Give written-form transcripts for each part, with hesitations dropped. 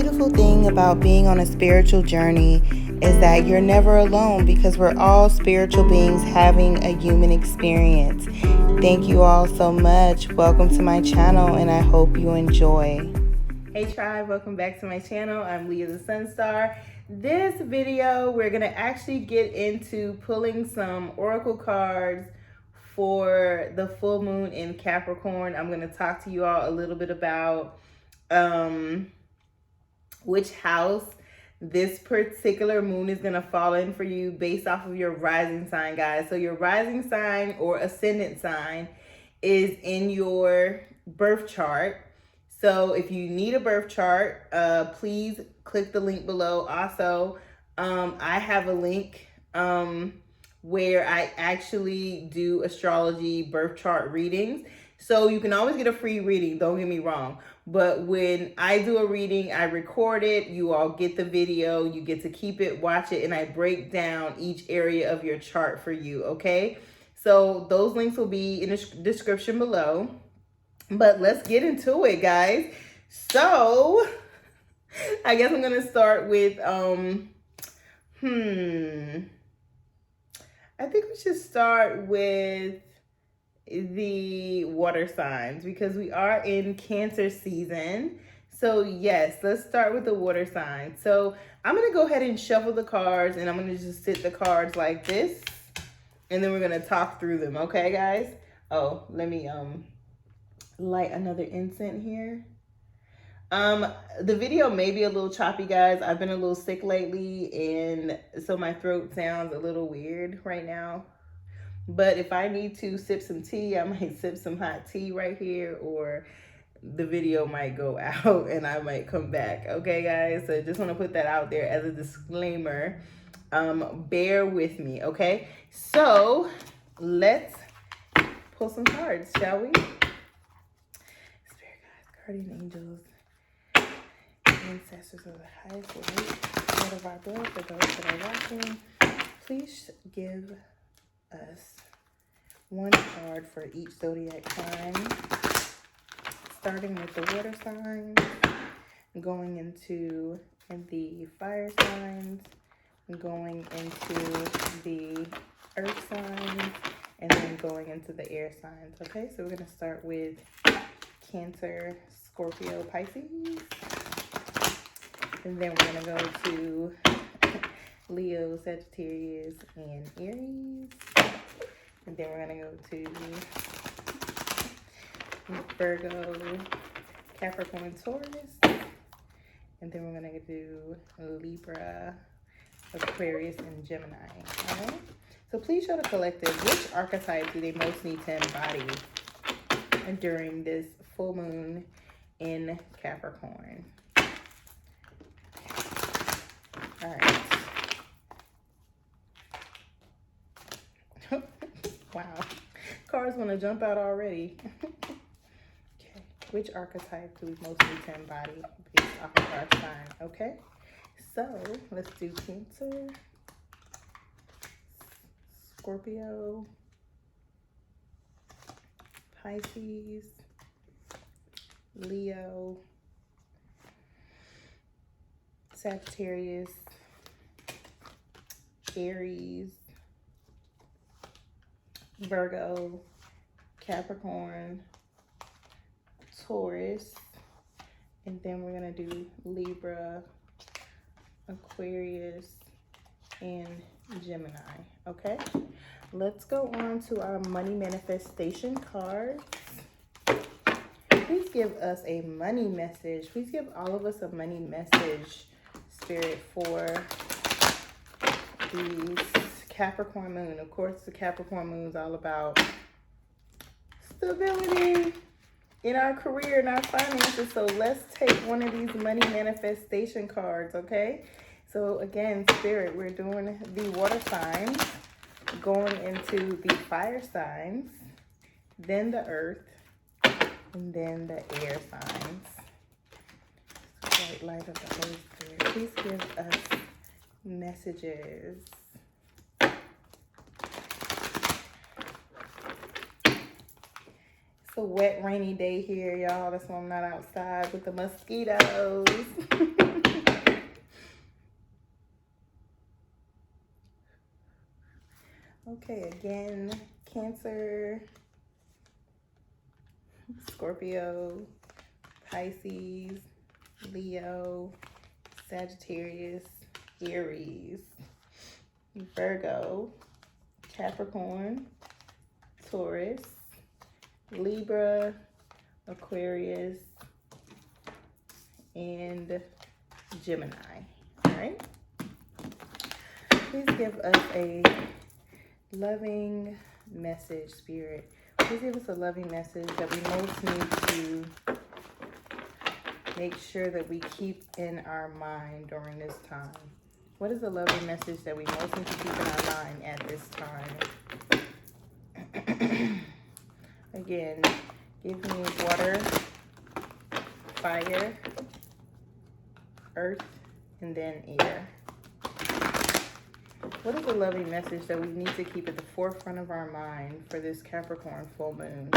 beautiful thing about being on a spiritual journey is that you're never alone because we're all spiritual beings having a human experience. Thank you all so much. Welcome to my channel and I hope you enjoy. Hey tribe, welcome back to my channel. I'm Lia the Sun Star. This video, we're going to actually get into pulling some oracle cards for the full moon in Capricorn. I'm going to talk to you all a little bit about which house this particular moon is going to fall in for you based off of your rising sign, guys. So your rising sign or ascendant sign is in your birth chart. So if you need a birth chart, please click the link below. Also, I have a link where I actually do astrology birth chart readings. So you can always get a free reading, don't get me wrong. But when I do a reading, I record it, you all get the video, you get to keep it, watch it, and I break down each area of your chart for you, okay? So those links will be in the description below. But let's get into it, guys. So I guess I'm gonna start with I think we should start with the water signs because we are in Cancer season. So yes, let's start with the water signs. So I'm gonna go ahead and shuffle the cards and I'm gonna just sit the cards like this and then we're gonna talk through them, okay guys? Oh, let me light another incense here. The video may be a little choppy, guys. I've been a little sick lately and so my throat sounds a little weird right now. But if I need to sip some tea, I might sip some hot tea right here, or the video might go out and I might come back. Okay, guys? So just want to put that out there as a disclaimer. Bear with me, okay? So let's pull some cards, shall we? Spirit guides, guardian angels, ancestors of the highest light, Lord of our blood, for those that are watching, please give us one card for each zodiac sign, starting with the water signs, going into the fire signs, going into the earth signs, and then going into the air signs. Okay, so we're going to start with Cancer, Scorpio, Pisces, and then we're going to go to Leo, Sagittarius, and Aries. And then we're going to go to Virgo, Capricorn, Taurus. And then we're going to do Libra, Aquarius, and Gemini. All right? So please show the collective, which archetype do they most need to embody during this full moon in Capricorn? All right. Wow, cards want to jump out already. Okay, which archetype do we most need to embody based off of our sign? Okay, so let's do Cancer, Scorpio, Pisces, Leo, Sagittarius, Aries, Virgo, Capricorn, Taurus, and then we're going to do Libra, Aquarius, and Gemini. Okay, let's go on to our money manifestation cards. Please give us a money message. Please give all of us a money message, Spirit, for these Capricorn moon. Of course, the Capricorn moon is all about stability in our career and our finances. So let's take one of these money manifestation cards, okay? So again, Spirit, we're doing the water signs, going into the fire signs, then the earth, and then the air signs. Bright light of the Holy Spirit, please give us messages. It's a wet, rainy day here, y'all. That's why I'm not outside with the mosquitoes. Okay, again, Cancer, Scorpio, Pisces, Leo, Sagittarius, Aries, Virgo, Capricorn, Taurus, Libra, Aquarius, and Gemini. All right. Please give us a loving message, Spirit. Please give us a loving message that we most need to make sure that we keep in our mind during this time. What is the loving message that we most need to keep in our mind at this time? Again, give me water, fire, earth, and then air. What is the loving message that we need to keep at the forefront of our mind for this Capricorn full moon?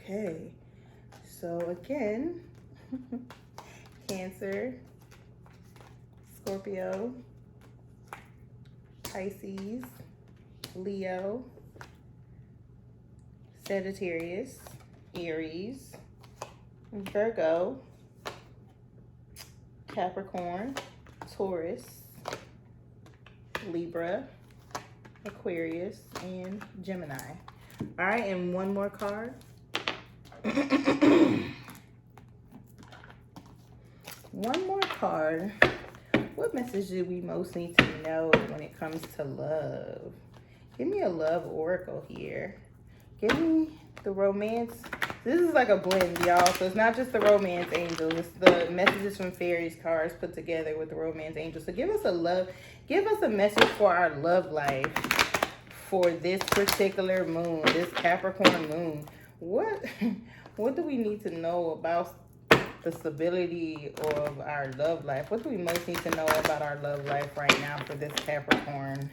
Okay, so again, Cancer, Scorpio, Pisces, Leo, Sagittarius, Aries, Virgo, Capricorn, Taurus, Libra, Aquarius, and Gemini. All right, and one more card. One more card. What message do we most need to know when it comes to love? Give me a love oracle here. Give me the romance. This is like a blend, y'all. So it's not just the romance angels. It's the messages from fairies cards put together with the romance angels. So give us a message for our love life for this particular moon, this Capricorn moon. What do we need to know about the stability of our love life? What do we most need to know about our love life right now for this Capricorn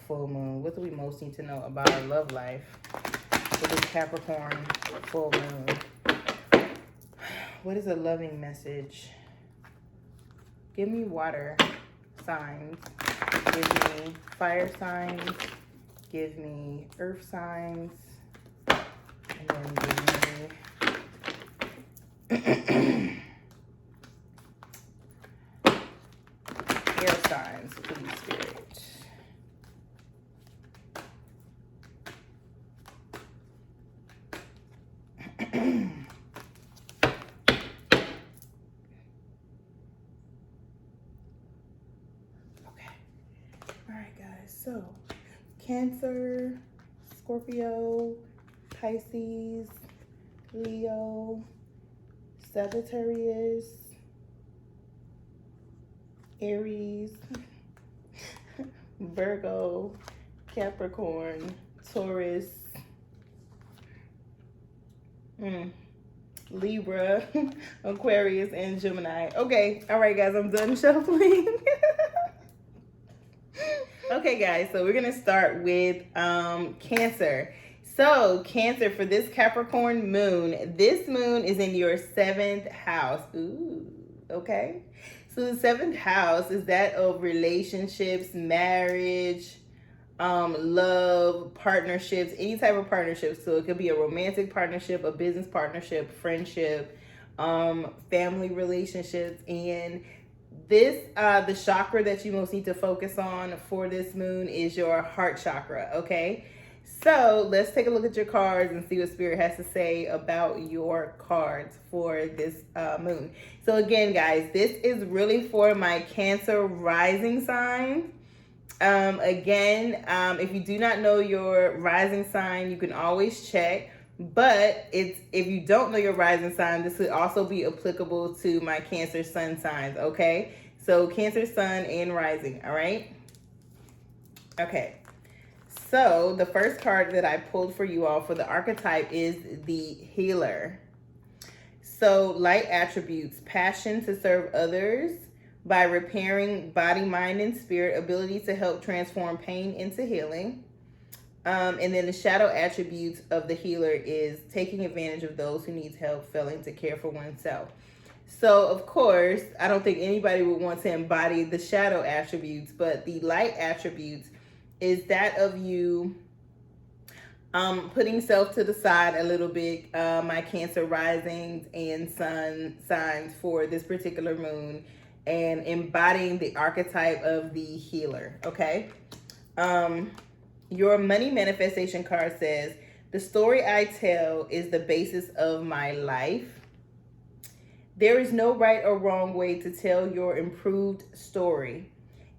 full moon? What do we most need to know about our love life for this Capricorn full moon? What is a loving message? Give me water signs. Give me fire signs. Give me earth signs. And then give me air signs, please, Spirit. Okay. All right, guys. So, Cancer, Scorpio, Pisces, Leo, Sagittarius, Aries, Virgo, Capricorn, Taurus, Libra, Aquarius, and Gemini. Okay, all right, guys, I'm done shuffling. Okay, guys, so we're gonna start with Cancer. So, Cancer, for this Capricorn moon, this moon is in your 7th house. Ooh, okay. So the 7th house is that of relationships, marriage, love, partnerships, any type of partnership. So it could be a romantic partnership, a business partnership, friendship, family relationships. And this, the chakra that you most need to focus on for this moon is your heart chakra, okay? So let's take a look at your cards and see what Spirit has to say about your cards for this moon. So again, guys, this is really for my Cancer rising sign. If you do not know your rising sign, you can always check. But if you don't know your rising sign, this could also be applicable to my Cancer sun signs, okay? So Cancer sun and rising, all right? Okay. So the first card that I pulled for you all for the archetype is the healer. So light attributes: passion to serve others by repairing body, mind, and spirit, ability to help transform pain into healing. And then the shadow attributes of the healer is taking advantage of those who need help, failing to care for oneself. So, of course, I don't think anybody would want to embody the shadow attributes, but the light attributes is that of you putting self to the side a little bit. My Cancer risings and sun signs for this particular moon, and embodying the archetype of the healer. Okay. Your money manifestation card says, the story I tell is the basis of my life. There is no right or wrong way to tell your improved story.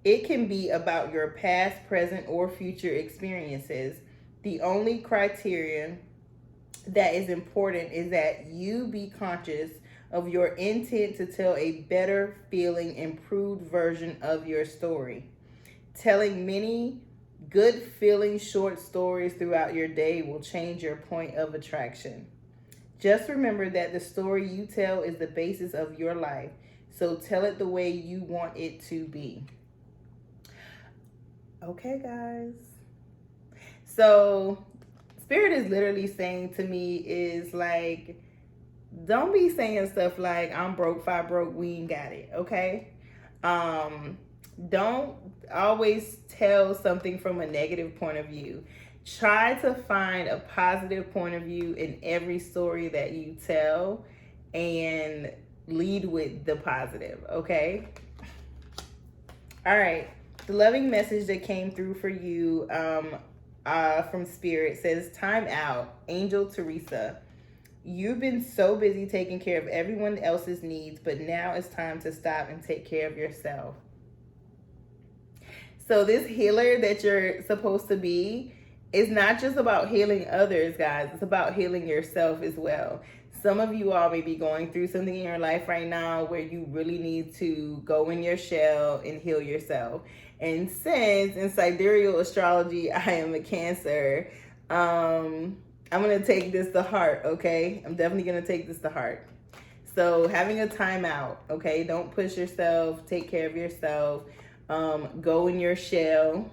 It can be about your past, present, or future experiences. The only criterion that is important is that you be conscious of your intent to tell a better feeling, improved version of your story. Telling many good feeling short stories throughout your day will change your point of attraction. Just remember that the story you tell is the basis of your life, so tell it the way you want it to be. Okay, guys. So Spirit is literally saying to me is like, don't be saying stuff like, I'm broke, five broke, we ain't got it, okay? Don't always tell something from a negative point of view. Try to find a positive point of view in every story that you tell and lead with the positive, okay? All right. The loving message that came through for you from Spirit says, time out, Angel Teresa. You've been so busy taking care of everyone else's needs, but now it's time to stop and take care of yourself. So this healer that you're supposed to be is not just about healing others, guys. It's about healing yourself as well. Some of you all may be going through something in your life right now where you really need to go in your shell and heal yourself. And since in sidereal astrology, I am a Cancer, I'm going to take this to heart, okay? I'm definitely going to take this to heart. So having a timeout, okay? Don't push yourself. Take care of yourself. Go in your shell,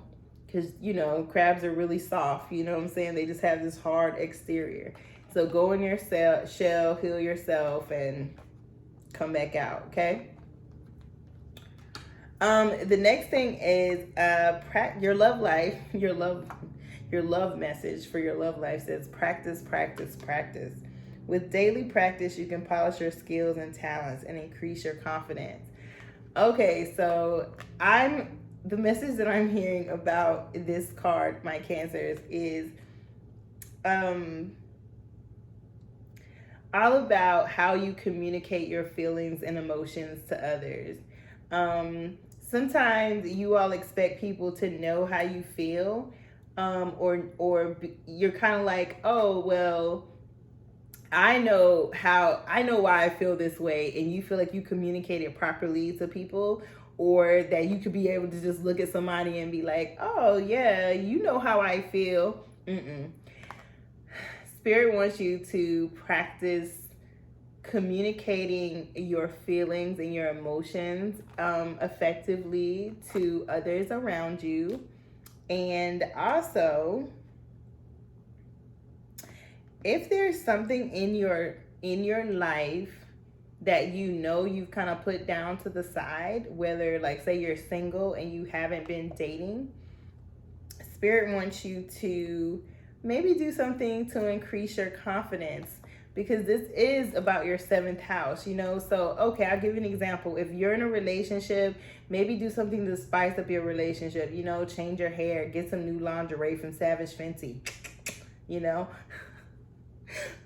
because, you know, crabs are really soft. You know what I'm saying? They just have this hard exterior. So go in your shell, heal yourself, and come back out, okay? The next thing is your love life, your love message for your love life says, practice, practice, practice. With daily practice, you can polish your skills and talents and increase your confidence. Okay, so the message that I'm hearing about this card, my Cancers, is all about how you communicate your feelings and emotions to others. Sometimes you all expect people to know how you feel, or you're kind of like, oh, well, I know why I feel this way, and you feel like you communicate it properly to people, or that you could be able to just look at somebody and be like, oh yeah, you know how I feel. Spirit wants you to practice communicating your feelings and your emotions effectively to others around you. And also, if there's something in your life that you know you've kind of put down to the side, whether, like, say you're single and you haven't been dating, Spirit wants you to maybe do something to increase your confidence, because this is about your 7th house, you know? So, okay, I'll give you an example. If you're in a relationship, maybe do something to spice up your relationship, you know, change your hair, get some new lingerie from Savage Fenty, you know?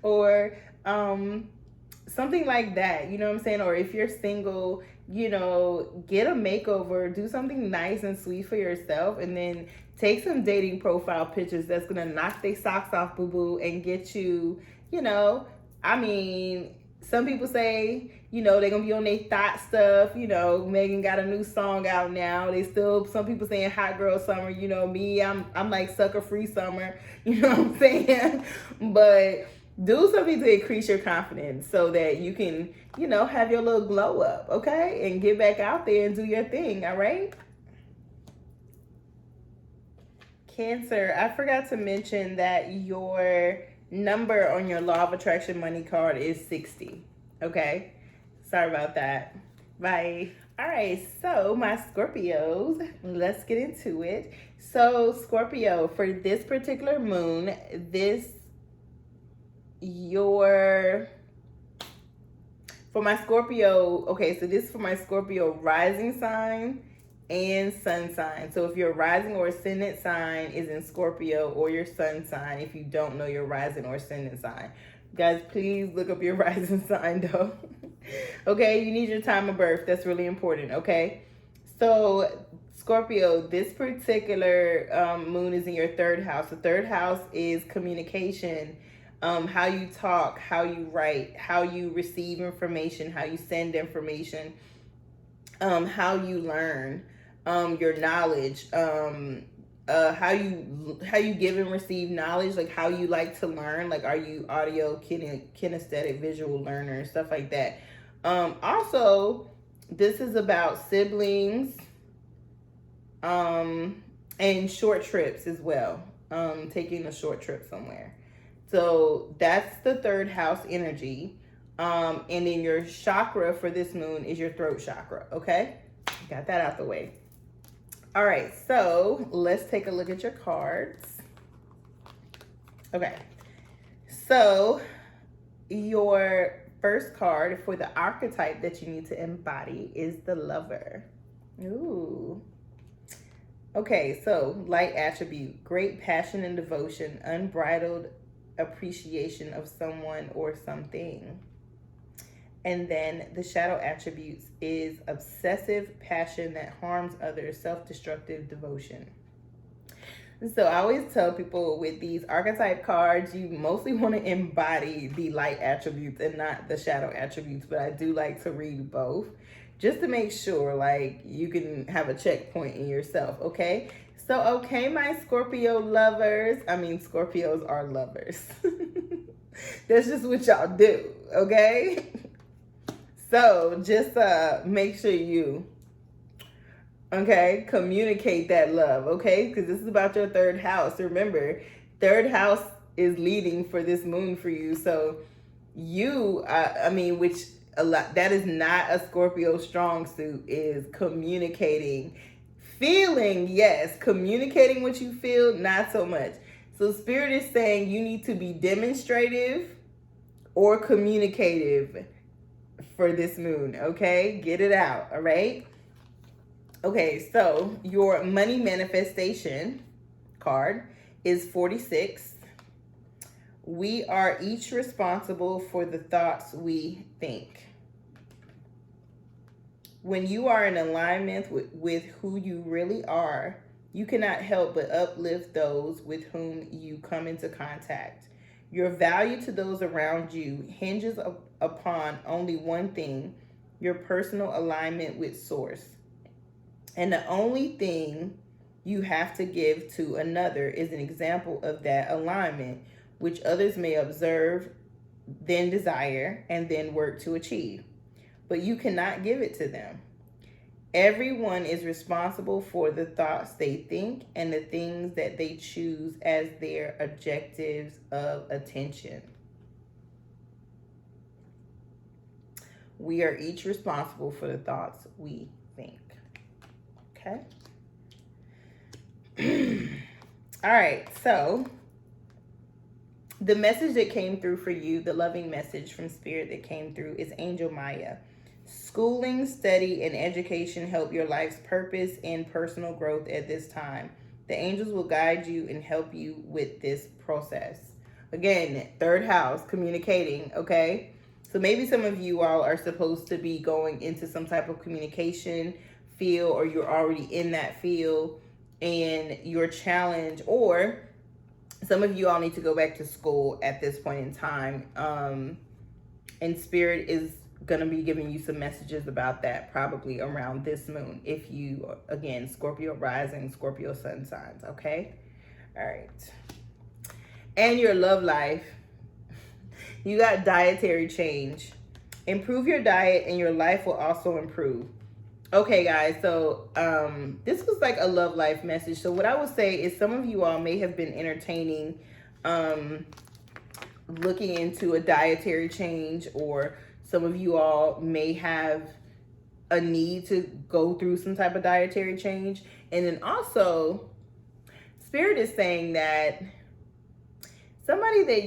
Or something like that, you know what I'm saying? Or if you're single, you know, get a makeover, do something nice and sweet for yourself, and then take some dating profile pictures that's gonna knock their socks off, boo-boo, and get you, you know, I mean, some people say, they're gonna be on their thought stuff. Megan got a new song out now. They still, some people saying hot girl summer. Me, I'm like sucker free summer. You know what I'm saying? But do something to increase your confidence so that you can, have your little glow up, okay? And get back out there and do your thing, all right? Cancer, I forgot to mention that your number on your Law of Attraction money card is 60, okay? Sorry about that. Bye. All right, so my Scorpios, let's get into it. So Scorpio, for this particular moon, for my Scorpio, okay, so this is for my Scorpio rising sign and sun sign. So if your rising or ascendant sign is in Scorpio, or your sun sign, if you don't know your rising or ascendant sign, guys, please look up your rising sign though. Okay, you need your time of birth. That's really important, okay? So Scorpio, this particular moon is in your third house. The third house is communication, how you talk, how you write, how you receive information, how you send information, how you learn, your knowledge, how you give and receive knowledge, like how you like to learn, like are you audio, kinesthetic, visual learner, and stuff like that. Also, this is about siblings, and short trips as well, taking a short trip somewhere. So that's the third house energy. And then your chakra for this moon is your throat chakra, okay? Got that out the way. All right, so let's take a look at your cards. Okay, so your first card for the archetype that you need to embody is the Lover. Ooh. Okay, so light attribute, great passion and devotion, unbridled appreciation of someone or something. And then the shadow attributes is obsessive passion that harms others, self-destructive devotion. So I always tell people with these archetype cards, you mostly want to embody the light attributes and not the shadow attributes, but I do like to read both just to make sure like you can have a checkpoint in yourself, okay? So, okay, my Scorpio lovers, Scorpios are lovers. That's just what y'all do, okay? So just make sure you, okay, communicate that love, okay? Because this is about your third house. Remember, third house is leading for this moon for you. So you, that is not a Scorpio strong suit, is communicating. Feeling, yes. Communicating what you feel, not so much. So Spirit is saying you need to be demonstrative or communicative for this moon, okay? Get it out, all right? Okay, so your money manifestation card is 46. We are each responsible for the thoughts we think. When you are in alignment with who you really are, you cannot help but uplift those with whom you come into contact. Your value to those around you hinges upon only one thing, your personal alignment with Source. And the only thing you have to give to another is an example of that alignment, which others may observe, then desire, and then work to achieve. But you cannot give it to them. Everyone is responsible for the thoughts they think and the things that they choose as their objectives of attention. We are each responsible for the thoughts we think. Okay? All right, so the message that came through for you, the loving message from Spirit that came through, is Angel Maya. Schooling, study, and education help your life's purpose and personal growth at this time. The angels will guide you and help you with this process. Again, third house, communicating, okay? So maybe some of you all are supposed to be going into some type of communication field, or you're already in that field, and your challenge, or some of you all need to go back to school at this point in time. And Spirit is going to be giving you some messages about that probably around this moon. If you, again, Scorpio Rising, Scorpio Sun signs, okay? All right. And your love life. You got dietary change. Improve your diet and your life will also improve. Okay, guys, so this was like a love life message. So what I would say is some of you all may have been entertaining looking into a dietary change, or some of you all may have a need to go through some type of dietary change. And then also, Spirit is saying that somebody that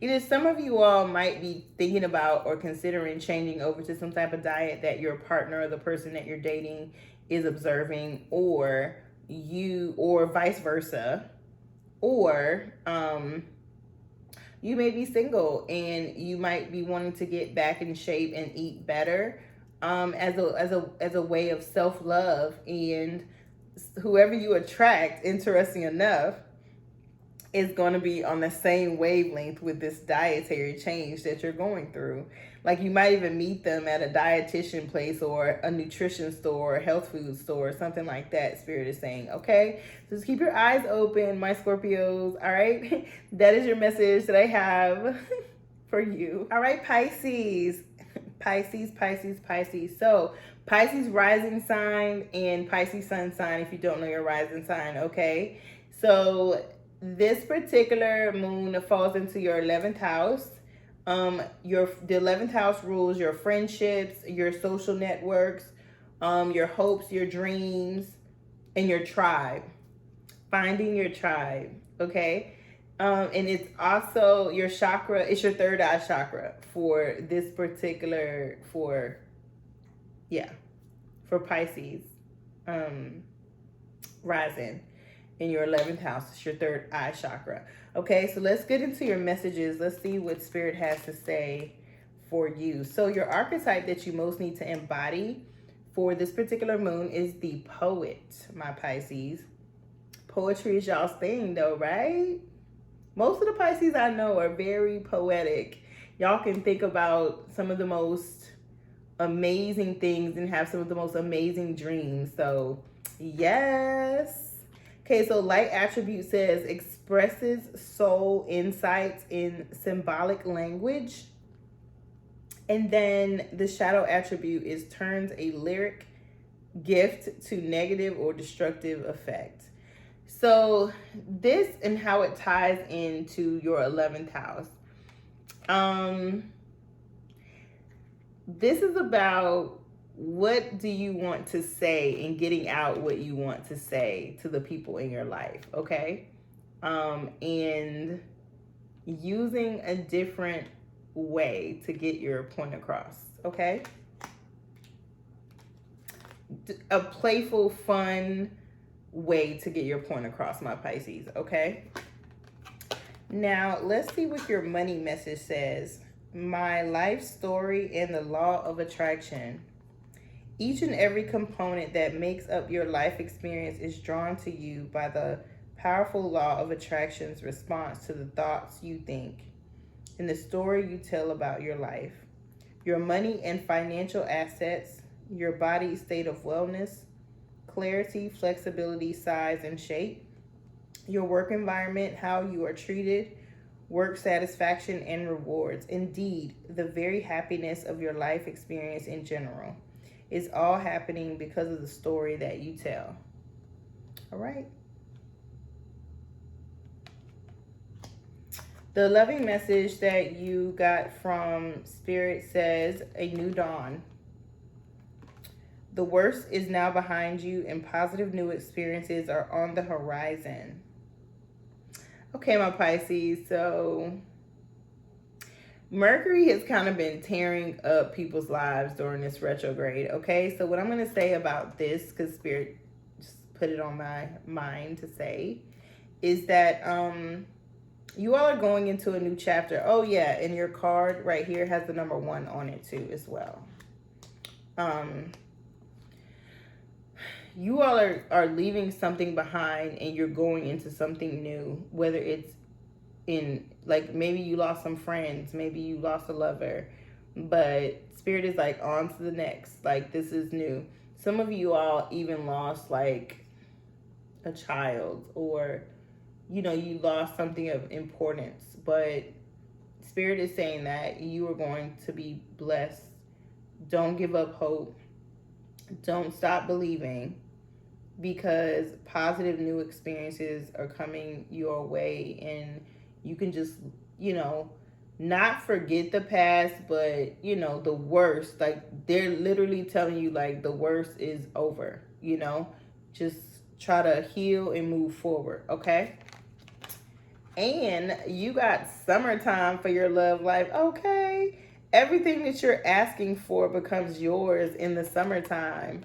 either some of you all might be thinking about or considering changing over to some type of diet that your partner or the person that you're dating is observing, or vice versa. Or you may be single and you might be wanting to get back in shape and eat better as a way of self-love. And whoever you attract, interesting enough, is going to be on the same wavelength with this dietary change that you're going through. Like, you might even meet them at a dietitian place or a nutrition store or health food store or something like that, Spirit is saying, okay? So just keep your eyes open, my Scorpios, all right? That is your message that I have for you. All right, Pisces. Pisces. So, Pisces rising sign and Pisces sun sign, if you don't know your rising sign, okay? So, this particular moon falls into your 11th house. The 11th house rules your friendships, your social networks, your hopes, your dreams, and your tribe. Finding your tribe, okay? And it's also your chakra. It's your third eye chakra for this particular, for Pisces rising. In your 11th house, it's your third eye chakra. Okay, so let's get into your messages. Let's see what Spirit has to say for you. So your archetype that you most need to embody for this particular moon is the poet, my Pisces. Poetry is y'all's thing though, right? Most of the Pisces I know are very poetic. Y'all can think about some of the most amazing things and have some of the most amazing dreams. So yes. Okay, so light attribute says expresses soul insights in symbolic language. And then the shadow attribute is turns a lyric gift to negative or destructive effect. So this and how it ties into your 11th house. This is about what do you want to say and getting out what you want to say to the people in your life, okay? And using a different way to get your point across, okay? A playful, fun way to get your point across, my Pisces, okay? Now, let's see what your money message says. My life story and the law of attraction. Each and every component that makes up your life experience is drawn to you by the powerful law of attraction's response to the thoughts you think and the story you tell about your life. Your money and financial assets, your body's state of wellness, clarity, flexibility, size, and shape, your work environment, how you are treated, work satisfaction, and rewards. Indeed, the very happiness of your life experience in general. It's all happening because of the story that you tell. All right. The loving message that you got from Spirit says, a new dawn. The worst is now behind you and positive new experiences are on the horizon. Okay, my Pisces, so Mercury has kind of been tearing up people's lives during this retrograde, okay? So what I'm going to say about this, because Spirit just put it on my mind to say, is that you all are going into a new chapter. Oh, yeah, and your card right here has the number 1 on it, too, as well. You all are leaving something behind and you're going into something new, whether it's in, like, maybe you lost some friends, maybe you lost a lover, but Spirit is like on to the next. Like, this is new. Some of you all even lost like a child, or you know, you lost something of importance, but Spirit is saying that you are going to be blessed. Don't give up hope. Don't stop believing, because positive new experiences are coming your way, and you can just, you know, not forget the past, but you know, the worst, like they're literally telling you like the worst is over, you know, just try to heal and move forward. Okay. And you got summertime for your love life. Okay. Everything that you're asking for becomes yours in the summertime.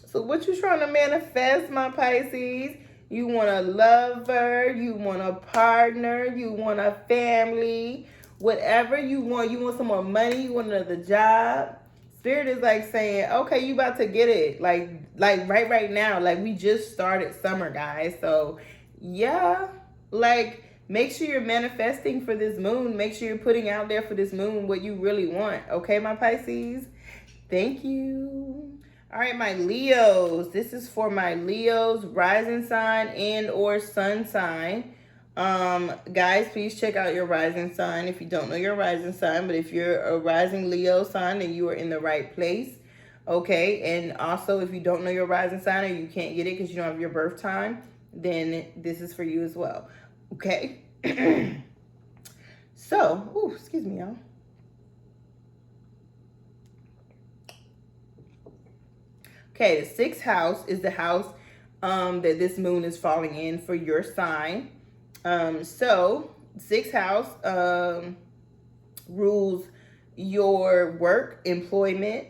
So what you trying to manifest, my Pisces? You want a lover, you want a partner, you want a family, whatever you want. You want some more money, you want another job. Spirit is like saying, okay, you about to get it. Like right now. Like, we just started summer, guys. So yeah, like, make sure you're manifesting for this moon. Make sure you're putting out there for this moon what you really want. Okay, my Pisces? Thank you. All right, my Leos. This is for my Leos, rising sign and or sun sign. Guys, please check out your rising sign if you don't know your rising sign. But if you're a rising Leo sign, then you are in the right place. Okay, and also if you don't know your rising sign, or you can't get it because you don't have your birth time, then this is for you as well. Okay. So, excuse me, y'all. Okay, the sixth house is the house that this moon is falling in for your sign. So sixth house rules your work, employment,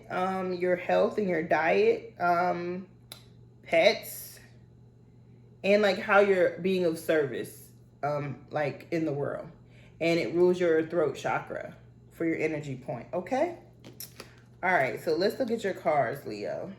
your health and your diet, pets, and like how you're being of service, like in the world. And it rules your throat chakra for your energy point. Okay. All right. So let's look at your cards, Leo.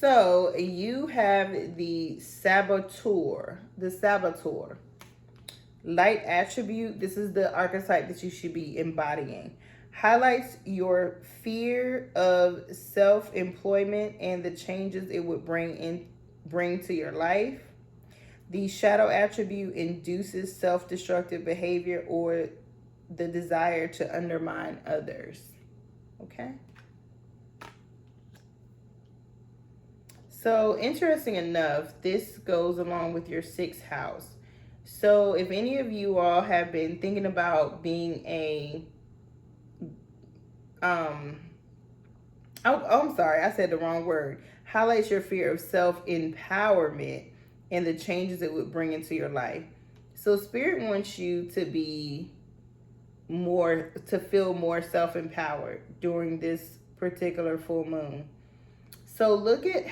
So you have the saboteur, light attribute. This is the archetype that you should be embodying. Highlights your fear of self-employment and the changes it would bring to your life. The shadow attribute induces self-destructive behavior or the desire to undermine others. Okay. So interesting enough, this goes along with your sixth house. So if any of you all have been thinking about being a, I'm sorry, I said the wrong word. Highlights your fear of self-empowerment and the changes it would bring into your life. So Spirit wants you to be to feel more self-empowered during this particular full moon. So look at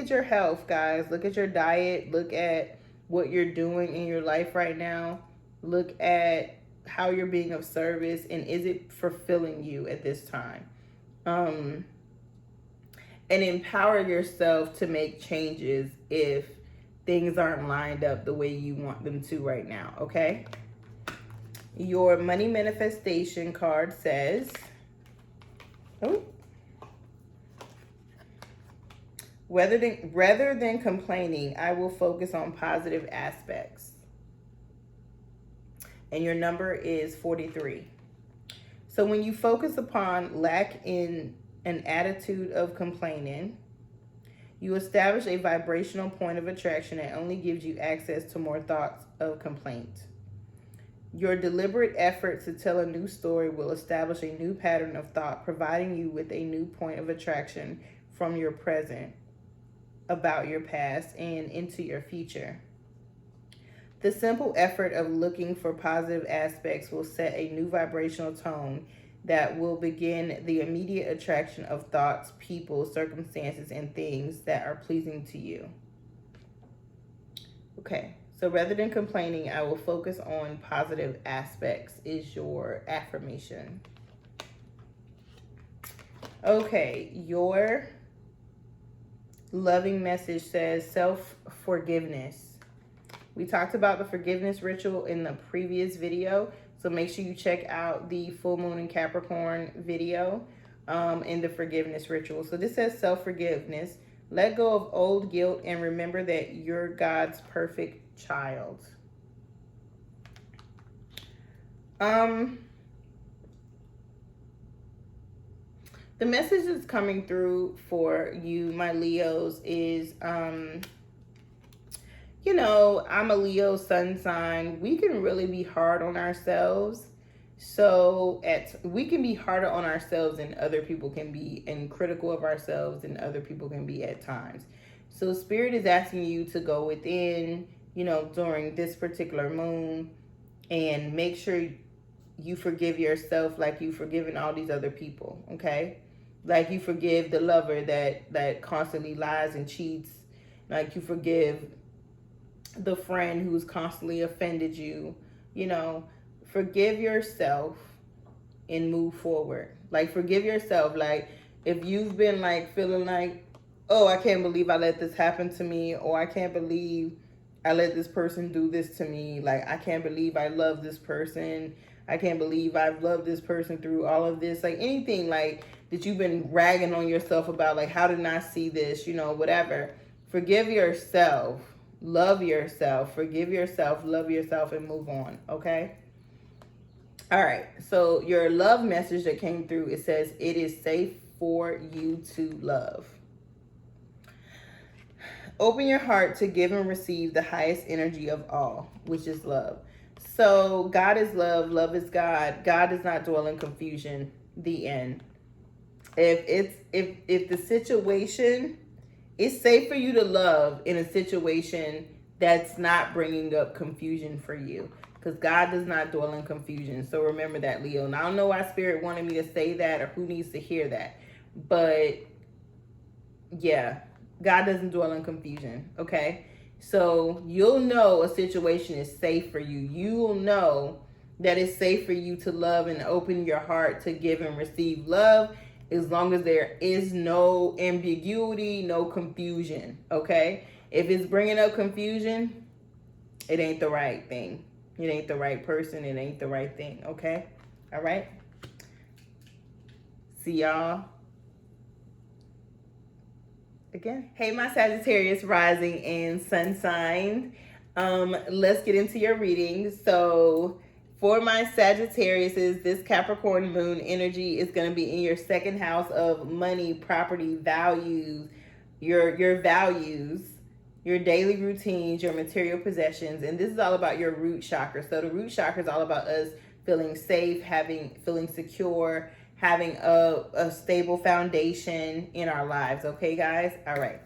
your health, guys. Look at your diet. Look at what you're doing in your life right now. Look at how you're being of service, and is it fulfilling you at this time? And empower yourself to make changes if things aren't lined up the way you want them to right now, okay? Your money manifestation card says, rather than complaining, I will focus on positive aspects. And your number is 43. So when you focus upon lack in an attitude of complaining, you establish a vibrational point of attraction that only gives you access to more thoughts of complaint. Your deliberate effort to tell a new story will establish a new pattern of thought, providing you with a new point of attraction from your present about your past and into your future. The simple effort of looking for positive aspects will set a new vibrational tone that will begin the immediate attraction of thoughts, people, circumstances, and things that are pleasing to you. Okay, So rather than complaining, I will focus on positive aspects is your affirmation. Okay, your loving message says self-forgiveness. We talked about the forgiveness ritual in the previous video, so make sure you check out the full moon in Capricorn video in the forgiveness ritual. So this says self-forgiveness. Let go of old guilt and remember that you're God's perfect child. The message that's coming through for you, my Leos, is you know, I'm a Leo sun sign. We can really be hard on ourselves. So we can be harder on ourselves than other people can be, and critical of ourselves than other people can be at times. So Spirit is asking you to go within, you know, during this particular moon and make sure you forgive yourself like you've forgiven all these other people, okay? Like you forgive the lover that constantly lies and cheats. Like you forgive the friend who's constantly offended you. You know, forgive yourself and move forward. Like forgive yourself. Like if you've been like feeling like, oh, I can't believe I let this happen to me, or I can't believe I let this person do this to me. Like I can't believe I love this person. I can't believe I've loved this person through all of this. Like anything like that you've been ragging on yourself about, like how did I see this, you know, whatever. Forgive yourself. Love yourself, forgive yourself, love yourself, and move on, okay? All right, so your love message that came through, it says, it is safe for you to love. Open your heart to give and receive the highest energy of all, which is love. So God is love, love is God. God does not dwell in confusion, the end. If the situation, it's safe for you to love in a situation that's not bringing up confusion for you, because God does not dwell in confusion. So remember that, Leo. And I don't know why Spirit wanted me to say that or who needs to hear that. But yeah, God doesn't dwell in confusion, okay? So you'll know a situation is safe for you. You will know that it's safe for you to love and open your heart to give and receive love, as long as there is no ambiguity, no confusion, okay? If it's bringing up confusion, it ain't the right thing. It ain't the right person. It ain't the right thing, okay? All right? See y'all again. Hey, my Sagittarius rising and sun sign. Let's get into your readings. So for my Sagittariuses, this Capricorn moon energy is going to be in your second house of money, property, values, your values, your daily routines, your material possessions. And this is all about your root chakra. So the root chakra is all about us feeling safe, feeling secure, having a stable foundation in our lives. Okay, guys? All right.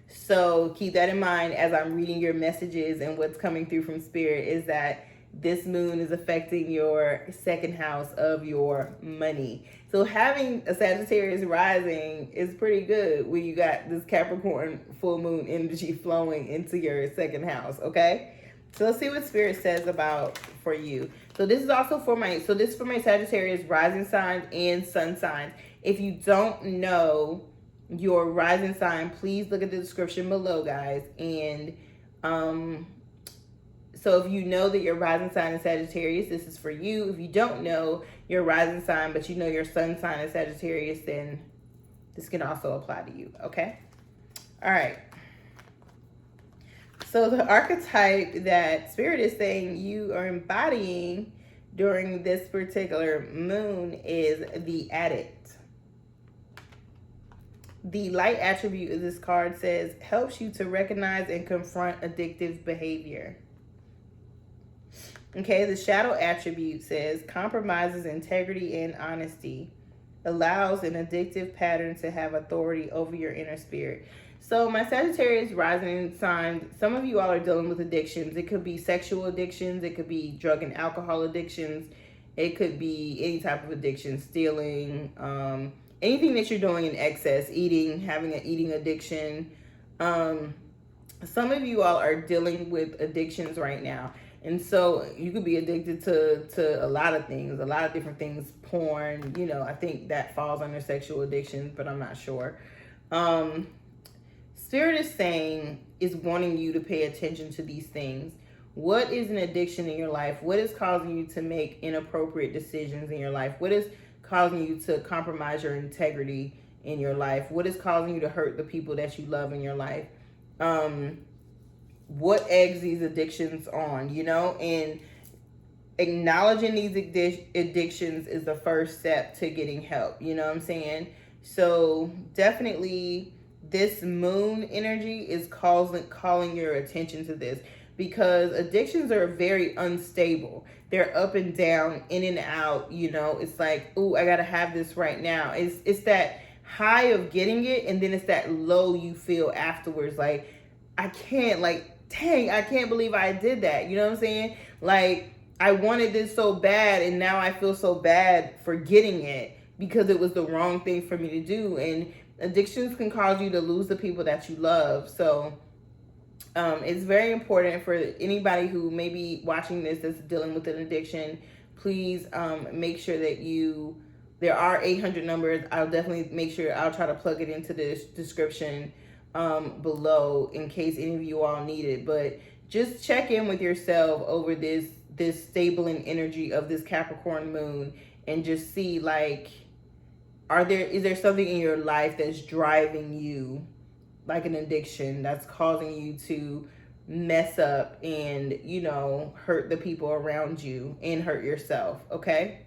So keep that in mind as I'm reading your messages, and what's coming through from Spirit is that this moon is affecting your second house of your money. So having a Sagittarius rising is pretty good when you got this Capricorn full moon energy flowing into your second house, okay? So let's see what Spirit says about for you. So this is also for my Sagittarius rising signs and sun signs. If you don't know your rising sign, please look at the description below, guys. And so if you know that your rising sign is Sagittarius, this is for you. If you don't know your rising sign, but you know your sun sign is Sagittarius, then this can also apply to you, okay? All right. So the archetype that Spirit is saying you are embodying during this particular moon is the addict. The light attribute of this card says, helps you to recognize and confront addictive behavior. Okay, the shadow attribute says, compromises integrity and honesty, allows an addictive pattern to have authority over your inner spirit. So my Sagittarius rising sign, some of you all are dealing with addictions. It could be sexual addictions. It could be drug and alcohol addictions. It could be any type of addiction, stealing, anything that you're doing in excess, eating, having an eating addiction. some of you all are dealing with addictions right now. And so you could be addicted to a lot of things, a lot of different things, porn, I think that falls under sexual addictions, but I'm not sure. Um, Spirit is wanting you to pay attention to these things. What is an addiction in your life? What is causing you to make inappropriate decisions in your life? What is causing you to compromise your integrity in your life? What is causing you to hurt the people that you love in your life? What eggs these addictions on, and acknowledging these addictions is the first step to getting help. You know what I'm saying? So definitely this moon energy is calling your attention to this, because addictions are very unstable. They're up and down, in and out. It's like, oh, I gotta have this right now. It's that high of getting it, and then it's that low you feel afterwards. Like, I can't, dang, I can't believe I did that. You know what I'm saying? Like, I wanted this so bad, and now I feel so bad for getting it because it was the wrong thing for me to do. And addictions can cause you to lose the people that you love. So it's very important for anybody who may be watching this that's dealing with an addiction. Please make sure that there are 800 numbers. I'll definitely make sure I'll try to plug it into the description below in case any of you all need it. But just check in with yourself over this stabling energy of this Capricorn moon, and just see, like, is there something in your life that's driving you, like an addiction, that's causing you to mess up and hurt the people around you and hurt yourself. Okay,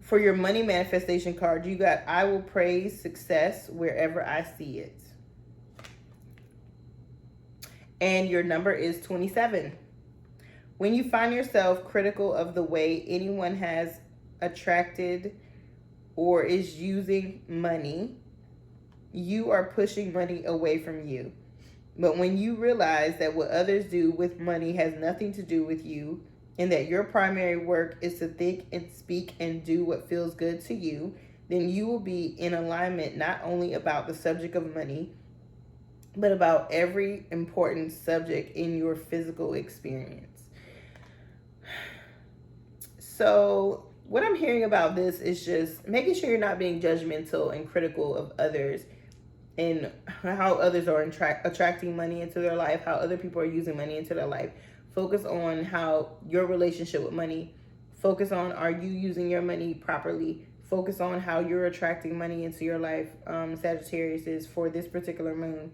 for your money manifestation card, you got, I will praise success wherever I see it. And your number is 27. When you find yourself critical of the way anyone has attracted or is using money, you are pushing money away from you. But when you realize that what others do with money has nothing to do with you, and that your primary work is to think and speak and do what feels good to you, then you will be in alignment not only about the subject of money, but about every important subject in your physical experience. So what I'm hearing about this is just making sure you're not being judgmental and critical of others and how others are attracting money into their life, how other people are using money into their life. Focus on how your relationship with money. Focus on, are you using your money properly? Focus on how you're attracting money into your life, Sagittarius, is for this particular moon,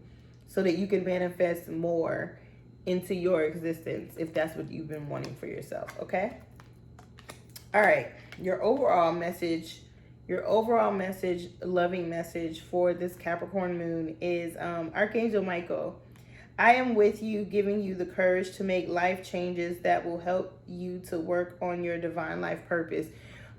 so that you can manifest more into your existence if that's what you've been wanting for yourself. Okay? All right. Your overall message, loving message for this Capricorn moon is Archangel Michael. I am with you, giving you the courage to make life changes that will help you to work on your divine life purpose.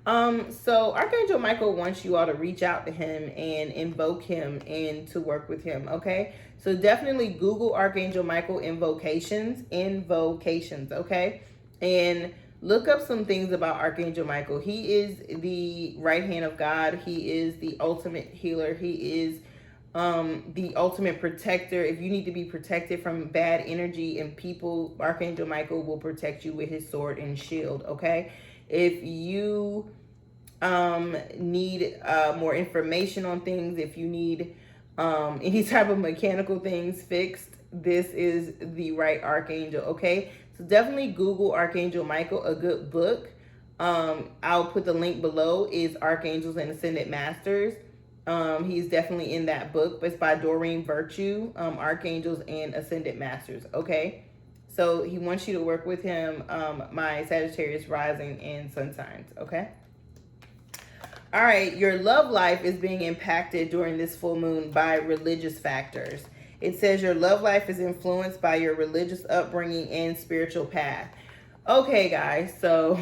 So Archangel Michael wants you all to reach out to him and invoke him and to work with him. Okay, so definitely Google Archangel Michael invocations. Okay, and look up some things about Archangel Michael. He is the right hand of God. He is the ultimate healer. He is the ultimate protector. If you need to be protected from bad energy and people, Archangel Michael will protect you with his sword and shield. Okay, if you need more information on things, if you need any type of mechanical things fixed, this is the right archangel. Okay, so definitely Google Archangel Michael. A good book, I'll put the link below, is Archangels and Ascended Masters. He's definitely in that book, but it's by Doreen Virtue, Archangels and Ascended Masters. Okay, so he wants you to work with him, my Sagittarius Rising and Sun signs. Okay. All right, your love life is being impacted during this full moon by religious factors. It says your love life is influenced by your religious upbringing and spiritual path. Okay, guys, so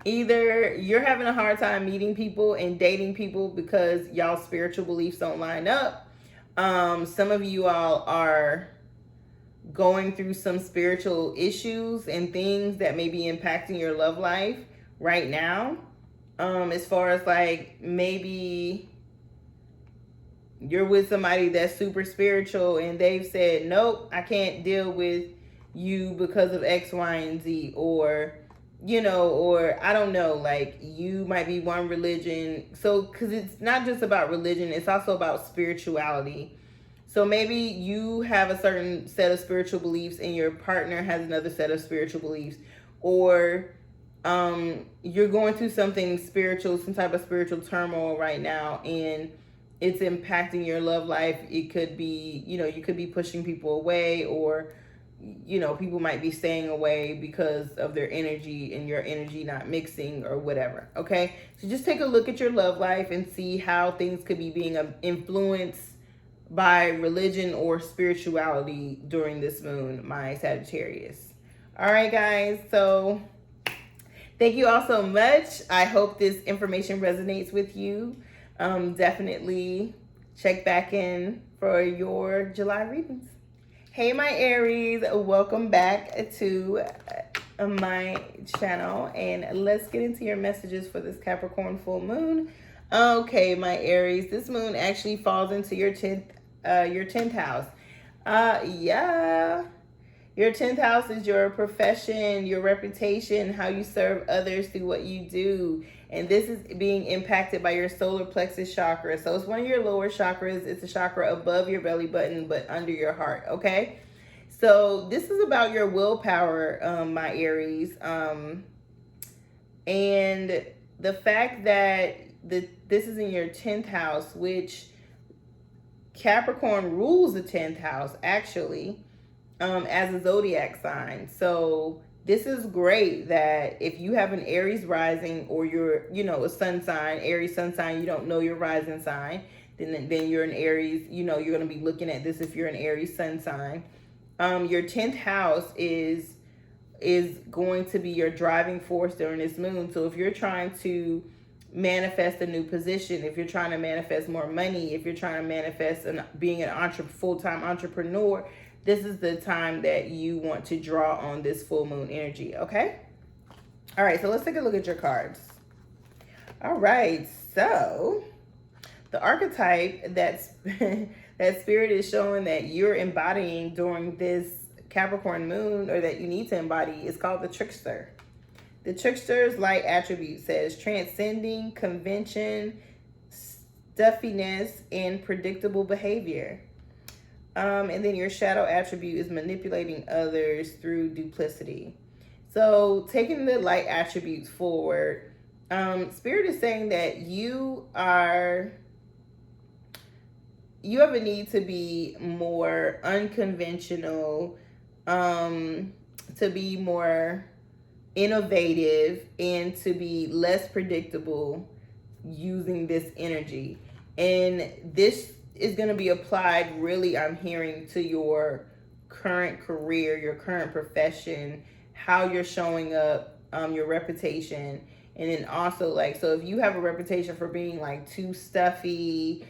either you're having a hard time meeting people and dating people because y'all's spiritual beliefs don't line up. Some of you all are going through some spiritual issues and things that may be impacting your love life right now. As far as like maybe you're with somebody that's super spiritual and they've said, nope, I can't deal with you because of X, Y, and Z, or or I don't know, like you might be one religion. So, because it's not just about religion, it's also about spirituality. So maybe you have a certain set of spiritual beliefs and your partner has another set of spiritual beliefs, or you're going through something spiritual, some type of spiritual turmoil right now, and it's impacting your love life. It could be, you could be pushing people away, or people might be staying away because of their energy and your energy not mixing or whatever. Okay, so just take a look at your love life and see how things could be being influenced by religion or spirituality during this moon, my Sagittarius. All right, guys, so thank you all so much. I hope this information resonates with you. Definitely check back in for your July readings. Hey, my Aries, welcome back to my channel, and let's get into your messages for this Capricorn full moon. Okay, my Aries, this moon actually falls into your 10th house. Yeah. Your 10th house is your profession, your reputation, how you serve others through what you do. And this is being impacted by your solar plexus chakra. So it's one of your lower chakras. It's a chakra above your belly button, but under your heart, okay? So this is about your willpower, my Aries. And the fact that this is in your 10th house, which Capricorn rules the 10th house, actually. As a zodiac sign. So this is great that if you have an Aries rising, or you're, a sun sign, Aries sun sign, you don't know your rising sign, then you're an Aries, you're going to be looking at this if you're an Aries sun sign. Your 10th house is going to be your driving force during this moon. So if you're trying to manifest a new position, if you're trying to manifest more money, if you're trying to manifest being an full-time entrepreneur, this is the time that you want to draw on this full moon energy, okay? All right, so let's take a look at your cards. All right, so the archetype that Spirit is showing that you're embodying during this Capricorn moon, or that you need to embody, is called the trickster. The trickster's light attribute says transcending convention, stuffiness, and predictable behavior. And then your shadow attribute is manipulating others through duplicity. So taking the light attributes forward, Spirit is saying that you have a need to be more unconventional, to be more innovative, and to be less predictable using this energy. And this is going to be applied, really, I'm hearing, to your current career, your current profession, how you're showing up, your reputation. And then also, like, so if you have a reputation for being like too stuffy,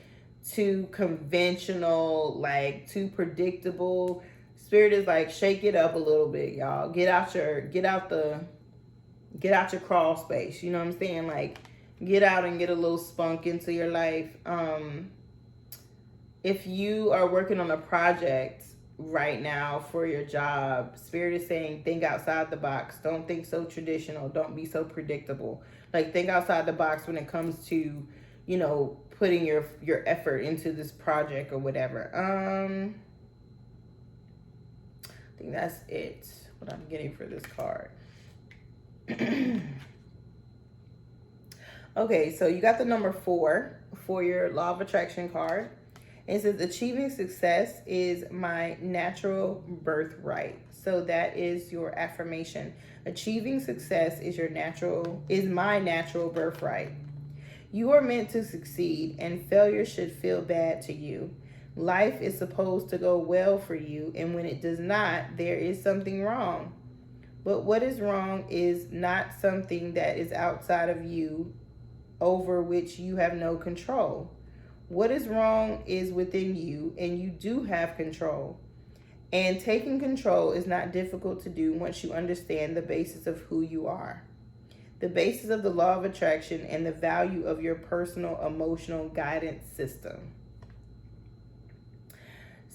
too conventional, like too predictable, Spirit is like, shake it up a little bit, y'all. Get out your crawl space. You know what I'm saying? Like, get out and get a little spunk into your life. If you are working on a project right now for your job, Spirit is saying, think outside the box. Don't think so traditional. Don't be so predictable. Like, think outside the box when it comes to, putting your effort into this project or whatever. I think that's it, what I'm getting for this card. Okay, so you got the number 4 for your Law of Attraction card. It says, achieving success is my natural birthright. So that is your affirmation. Achieving success is my natural birthright. You are meant to succeed, and failure should feel bad to you. Life is supposed to go well for you, and when it does not, there is something wrong. But what is wrong is not something that is outside of you, over which you have no control. What is wrong is within you, and you do have control. And taking control is not difficult to do once you understand the basis of who you are, the basis of the Law of Attraction, and the value of your personal emotional guidance system.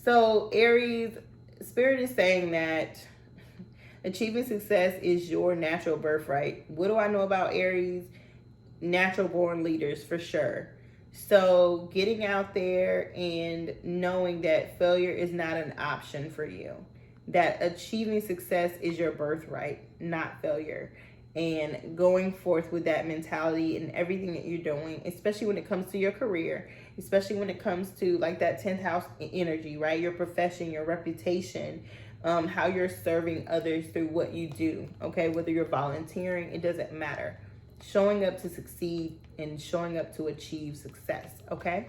So Aries, Spirit is saying that achieving success is your natural birthright. What do I know about Aries? Natural born leaders for sure. So getting out there and knowing that failure is not an option for you, that achieving success is your birthright, not failure. And going forth with that mentality in everything that you're doing, especially when it comes to your career, especially when it comes to like that 10th house energy, right? Your profession, your reputation, how you're serving others through what you do, okay? Whether you're volunteering, it doesn't matter. Showing up to succeed and showing up to achieve success, okay?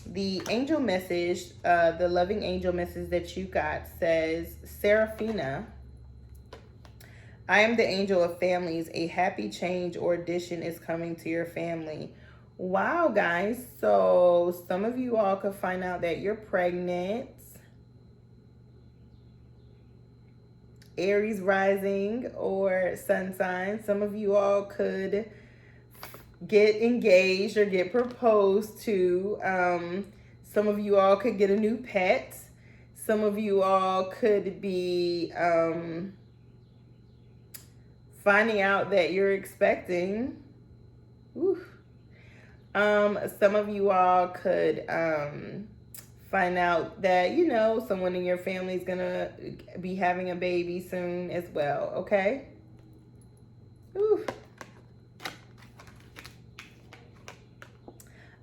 The angel message, the loving angel message that you got says, Seraphina, I am the angel of families. A happy change or addition is coming to your family. Wow, guys. So some of you all could find out that you're pregnant. Aries rising or sun sign. Some of you all could get engaged or get proposed to. Some of you all could get a new pet. Some of you all could be finding out that you're expecting. Whew. Some of you all could find out that, you know, someone in your family is going to be having a baby soon as well, okay? Whew.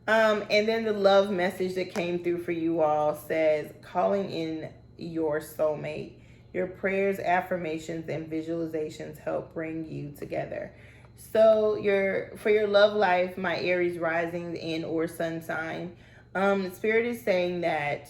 And then the love message that came through for you all says, calling in your soulmate. Your prayers, affirmations, and visualizations help bring you together. So for your love life, my Aries rising and or sun sign, Spirit is saying that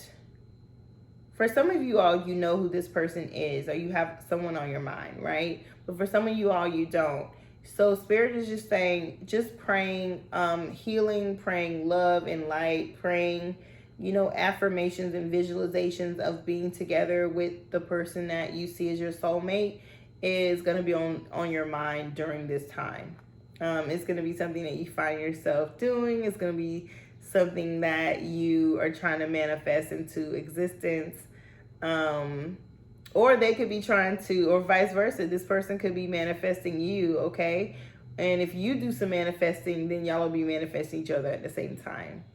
for some of you all, you know who this person is, or you have someone on your mind, right? But for some of you all, you don't. So Spirit is just saying, just praying, healing, praying love and light, praying, you know, affirmations and visualizations of being together with the person that you see as your soulmate is going to be on your mind during this time. It's going to be something that you find yourself doing. It's going to be something that you are trying to manifest into existence. Or they could be trying to, or vice versa. This person could be manifesting you, okay? And if you do some manifesting, then y'all will be manifesting each other at the same time.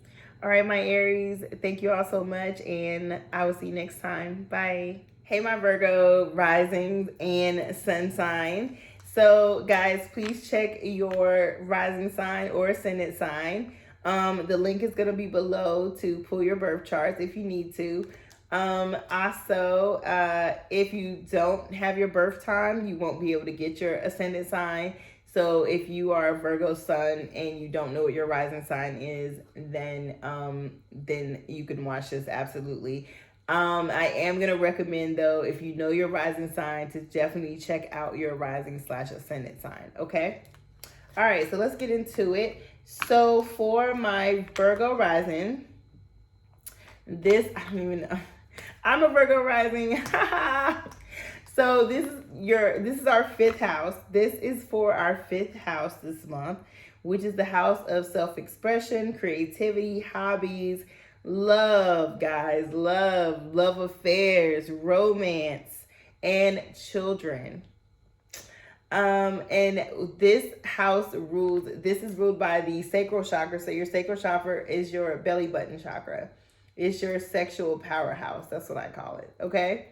All right, my Aries, thank you all so much, and I will see you next time. Bye. Hey, my Virgo rising and sun sign. So, guys, please check your rising sign or ascendant sign. The link is going to be below to pull your birth charts if you need to. Also, if you don't have your birth time, you won't be able to get your ascendant sign. So if you are a Virgo sun and you don't know what your rising sign is, then you can watch this absolutely. I am going to recommend, though, if you know your rising sign, to definitely check out your rising/ascendant sign. Okay. All right. So let's get into it. So for my Virgo rising, I don't even know. I'm a Virgo rising. So this is our 5th house. This is for our 5th house this month, which is the house of self-expression, creativity, hobbies, love, guys, love affairs, romance, and children. And this house is ruled by the sacral chakra. So your sacral chakra is your belly button chakra. It's your sexual powerhouse. That's what I call it. Okay.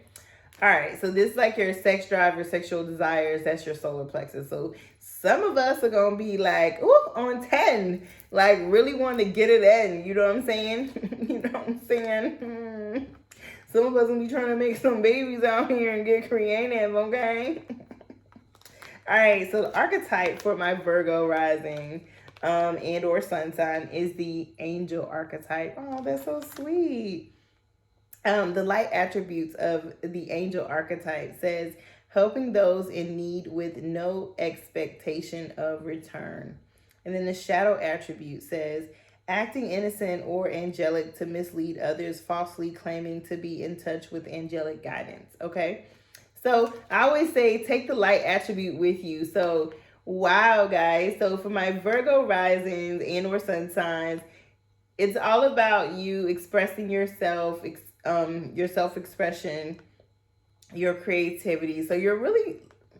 All right. So this is like your sex drive, your sexual desires. That's your solar plexus. So some of us are going to be like, ooh, on 10, like really want to get it in. You know what I'm saying? You know what I'm saying? Some of us going to be trying to make some babies out here and get creative. Okay. All right. So the archetype for my Virgo rising and or sun sign is the angel archetype. Oh, that's so sweet. The light attributes of the angel archetype says helping those in need with no expectation of return. And then the shadow attribute says acting innocent or angelic to mislead others, falsely claiming to be in touch with angelic guidance. Okay. So I always say take the light attribute with you. So wow, guys. So for my Virgo risings and or sun signs, it's all about you expressing yourself, your self-expression, your creativity. So you're really,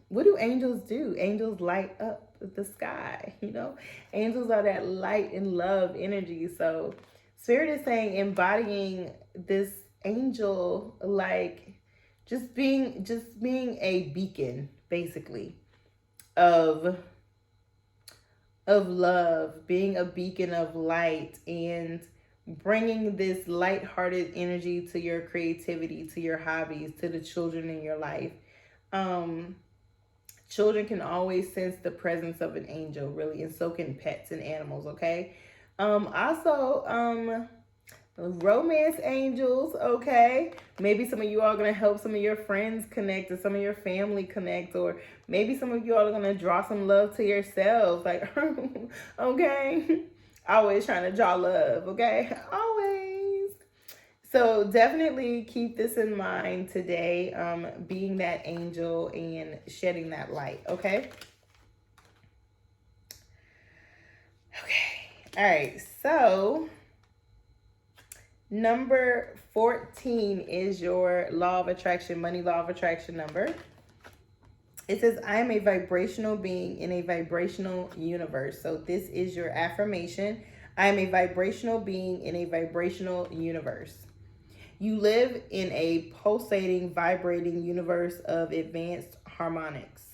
what do angels do? Angels light up the sky, you know? Angels are that light and love energy. So Spirit is saying embodying this angel, like just being a beacon, basically, of love, being a beacon of light, and bringing this lighthearted energy to your creativity, to your hobbies, to the children in your life. Children can always sense the presence of an angel, really, and so can pets and animals, okay? Also, romance angels, okay? Maybe some of you all are going to help some of your friends connect, or some of your family connect, or maybe some of you all are going to draw some love to yourselves, like, okay? Always trying to draw love, okay? Always. So definitely keep this in mind today, being that angel and shedding that light, okay? Okay. All right. So number 14 is your law of attraction, money law of attraction number. It says, I am a vibrational being in a vibrational universe. So this is your affirmation. I am a vibrational being in a vibrational universe. You live in a pulsating, vibrating universe of advanced harmonics.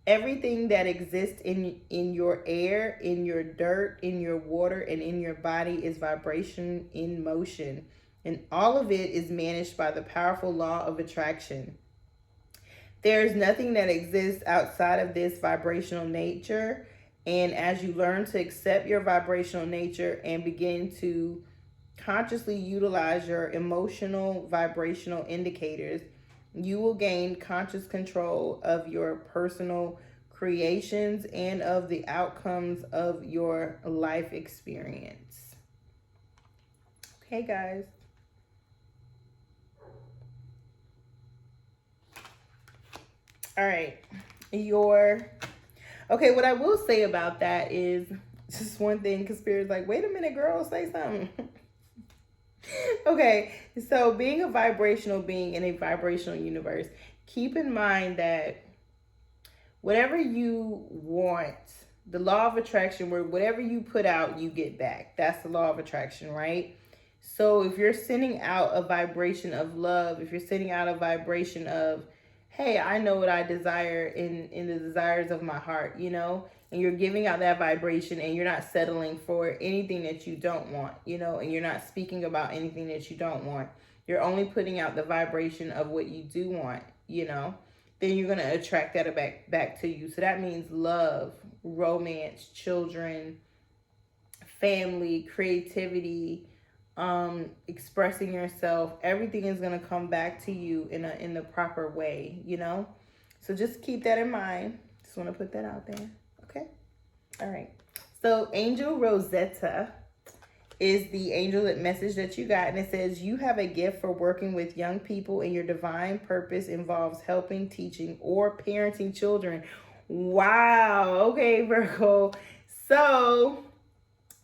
Everything that exists in your air, in your dirt, in your water, and in your body is vibration in motion. And all of it is managed by the powerful law of attraction. There is nothing that exists outside of this vibrational nature. And as you learn to accept your vibrational nature and begin to consciously utilize your emotional vibrational indicators, you will gain conscious control of your personal creations and of the outcomes of your life experience. Okay, guys. All right. Okay, what I will say about that is just one thing, because Spirit's like, wait a minute, girl, say something. Okay, so being a vibrational being in a vibrational universe, keep in mind that whatever you want, the law of attraction, where whatever you put out, you get back. That's the law of attraction, right? So if you're sending out a vibration of love, if you're sending out a vibration of, hey, I know what I desire in the desires of my heart, you know, and you're giving out that vibration, and you're not settling for anything that you don't want, you know, and you're not speaking about anything that you don't want. You're only putting out the vibration of what you do want, you know, then you're going to attract that back to you. So that means love, romance, children, family, creativity, expressing yourself. Everything is going to come back to you in the proper way, you know? So just keep that in mind. Just want to put that out there. Okay. All right. So Angel Rosetta is the angel that message that you got, and it says, you have a gift for working with young people, and your divine purpose involves helping, teaching, or parenting children. Wow. Okay, Virgo. So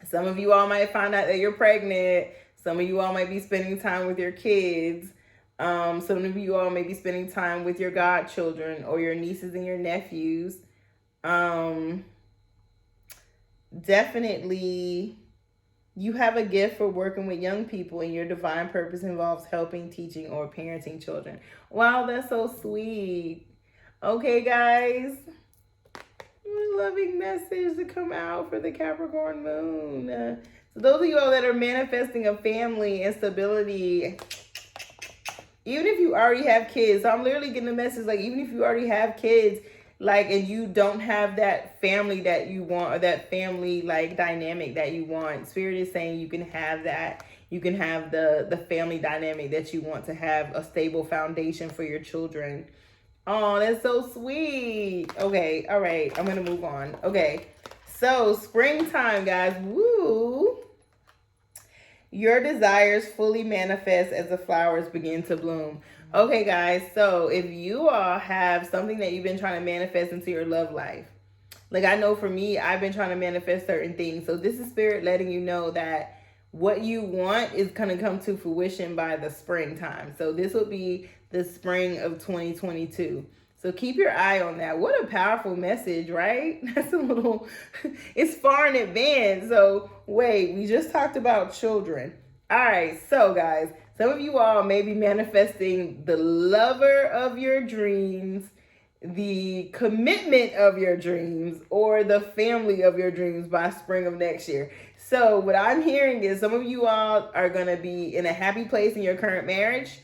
some of you all might find out that you're pregnant. Some of you all might be spending time with your kids. Some of you all may be spending time with your godchildren or your nieces and your nephews. Definitely, you have a gift for working with young people, and your divine purpose involves helping, teaching, or parenting children. Wow, that's so sweet. Okay, guys. Loving message to come out for the Capricorn moon. So those of you all that are manifesting a family and stability, even if you already have kids, so I'm literally getting a message like, even if you already have kids, like, and you don't have that family that you want, or that family like dynamic that you want, Spirit is saying you can have that. You can have the family dynamic that you want, to have a stable foundation for your children. Oh, that's so sweet. Okay, all right, I'm gonna move on. Okay, so springtime, guys. Woo! Your desires fully manifest as the flowers begin to bloom. Okay, guys, so if you all have something that you've been trying to manifest into your love life, like I know for me, I've been trying to manifest certain things. So this is Spirit letting you know that what you want is going to come to fruition by the springtime. So this will be the spring of 2022. So keep your eye on that. What a powerful message, right? That's a little, it's far in advance. So wait, we just talked about children. All right, so guys, some of you all may be manifesting the lover of your dreams, the commitment of your dreams, or the family of your dreams by spring of next year. So what I'm hearing is some of you all are going to be in a happy place in your current marriage.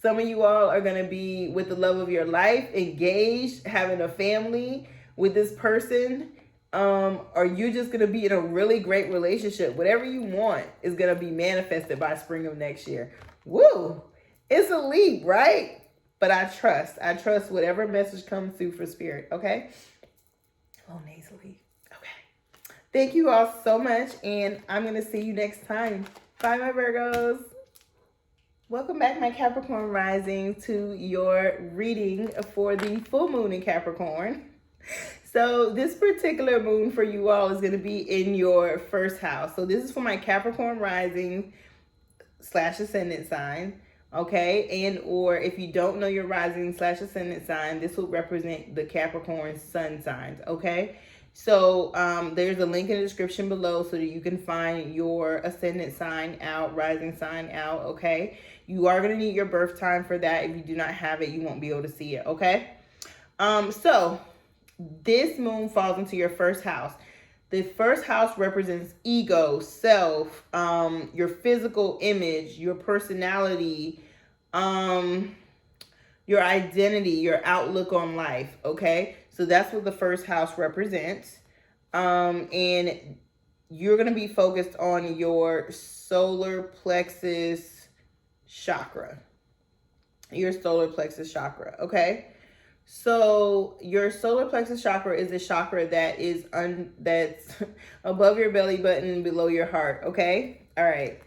Some of you all are going to be with the love of your life, engaged, having a family with this person. Or you're just going to be in a really great relationship. Whatever you want is going to be manifested by spring of next year. Woo! It's a leap, right? But I trust whatever message comes through for spirit, okay? Oh, nasally. Okay. Thank you all so much, and I'm going to see you next time. Bye, my Virgos. Welcome back, my Capricorn Rising, to your reading for the full moon in Capricorn. So this particular moon for you all is going to be in your first house. So this is for my Capricorn Rising / ascendant sign, okay? And or if you don't know your rising / ascendant sign, this will represent the Capricorn sun signs, okay? So there's a link in the description below so that you can find your ascendant sign out, rising sign out, okay? You are going to need your birth time for that. If you do not have it, you won't be able to see it, okay? So this moon falls into your first house. The first house represents ego, self, your physical image, your personality, your identity, your outlook on life, okay? So that's what the first house represents. And you're going to be focused on your solar plexus chakra. Your solar plexus chakra, okay? So your solar plexus chakra is the chakra that is that's above your belly button, below your heart, okay? All right.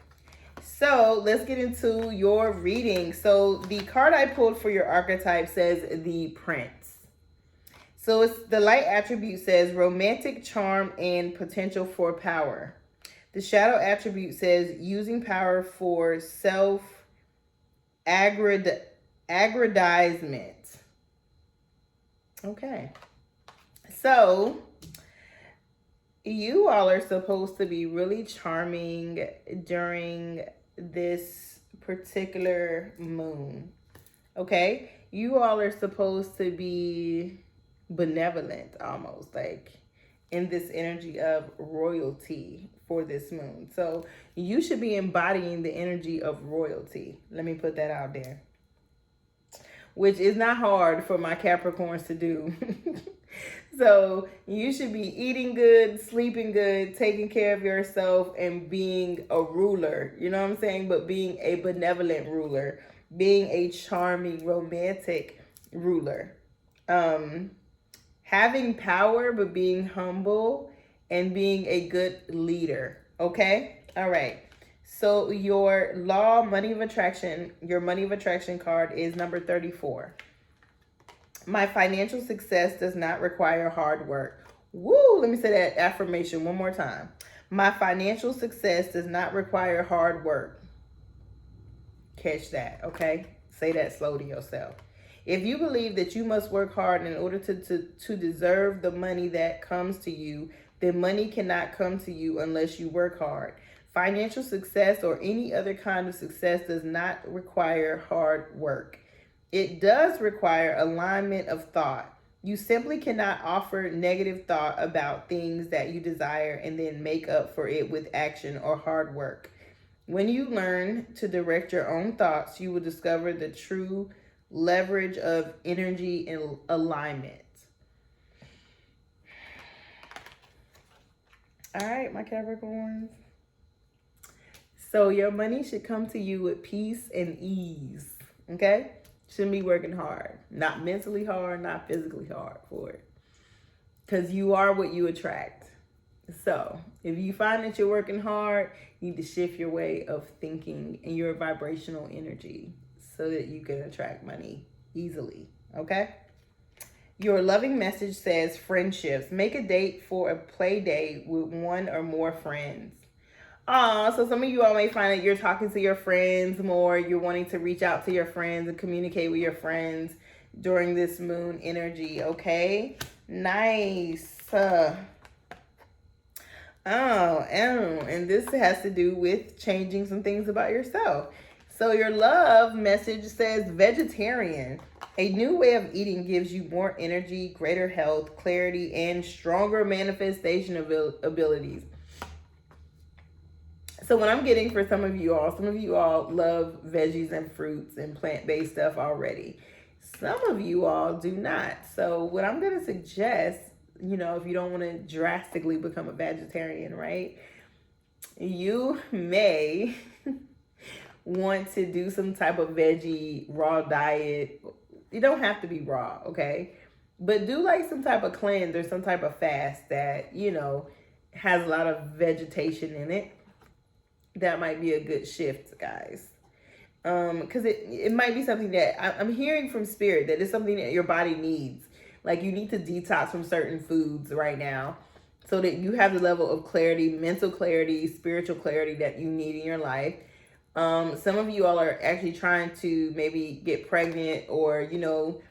So let's get into your reading. So the card I pulled for your archetype says the Prince. So it's the light attribute says romantic charm and potential for power. The shadow attribute says using power for self-aggrandizement. Okay. So you all are supposed to be really charming during this particular moon. Okay? You all are supposed to be benevolent almost, like in this energy of royalty for this moon. So you should be embodying the energy of royalty. Let me put that out there. Which is not hard for my Capricorns to do. So you should be eating good, sleeping good, taking care of yourself, and being a ruler. You know what I'm saying? But being a benevolent ruler. Being a charming, romantic ruler. Having power, but being humble, and being a good leader. Okay? All right. So your law, money of attraction, your money of attraction card is number 34. My financial success does not require hard work. Woo! Let me say that affirmation one more time. My financial success does not require hard work. Catch that, okay? Say that slow to yourself. If you believe that you must work hard in order to deserve the money that comes to you, then money cannot come to you unless you work hard. Financial success or any other kind of success does not require hard work. It does require alignment of thought. You simply cannot offer negative thought about things that you desire and then make up for it with action or hard work. When you learn to direct your own thoughts, you will discover the true leverage of energy and alignment. All right, my Capricorns. So your money should come to you with peace and ease, okay? Shouldn't be working hard. Not mentally hard, not physically hard for it. Because you are what you attract. So if you find that you're working hard, you need to shift your way of thinking and your vibrational energy so that you can attract money easily, okay? Your loving message says friendships. Make a date for a play date with one or more friends. So some of you all may find that you're talking to your friends more. You're wanting to reach out to your friends and communicate with your friends during this moon energy, okay? Nice. And this has to do with changing some things about yourself. So your love message says vegetarian. A new way of eating gives you more energy, greater health, clarity, and stronger manifestation abilities. So what I'm getting for some of you all love veggies and fruits and plant-based stuff already. Some of you all do not. So what I'm going to suggest, you know, if you don't want to drastically become a vegetarian, right? You may want to do some type of veggie raw diet. You don't have to be raw, okay? But do like some type of cleanse or some type of fast that, you know, has a lot of vegetation in it. That might be a good shift, guys. Because it might be something that I'm hearing from spirit that it's something that your body needs. Like you need to detox from certain foods right now so that you have the level of clarity, mental clarity, spiritual clarity that you need in your life. Some of you all are actually trying to maybe get pregnant or, you know,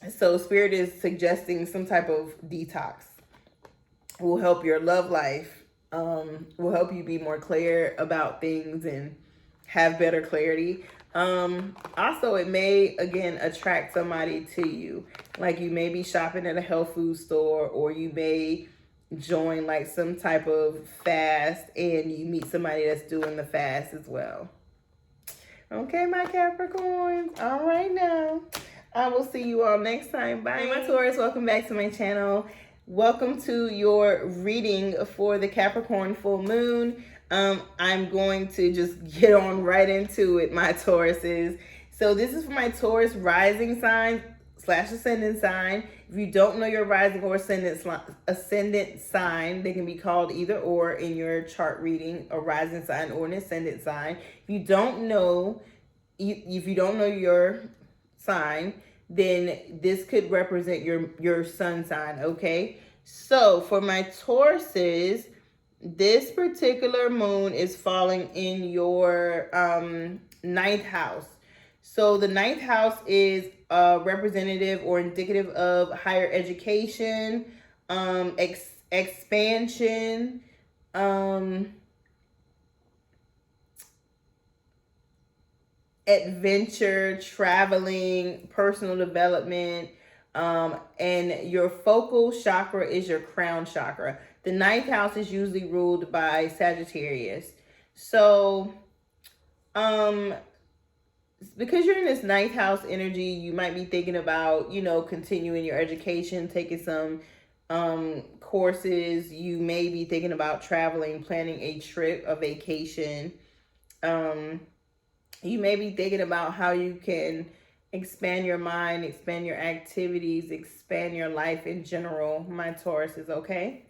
so spirit is suggesting some type of detox will help your love life, will help you be more clear about things and have better clarity. Also, it may, again, attract somebody to you. Like you may be shopping at a health food store, or you may join like some type of fast and you meet somebody that's doing the fast as well. Okay, my Capricorns. All right now. I will see you all next time. Bye. Hey, my Taurus, welcome back to my channel. Welcome to your reading for the Capricorn full moon. I'm going to just get on right into it, my Tauruses. So this is for my Taurus rising sign / ascendant sign. If you don't know your rising or ascendant sign, they can be called either or in your chart reading, a rising sign or an ascendant sign. If you don't know your sign, then this could represent your sun sign, okay? So for my Tauruses, this particular moon is falling in your ninth house. So the ninth house is representative or indicative of higher education, expansion, adventure, traveling, personal development, and your focal chakra is your crown chakra. The ninth house is usually ruled by Sagittarius. So, because you're in this ninth house energy, you might be thinking about, you know, continuing your education, taking some courses. You may be thinking about traveling, planning a trip, a vacation. You may be thinking about how you can expand your mind, expand your activities, expand your life in general, my Taurus is okay.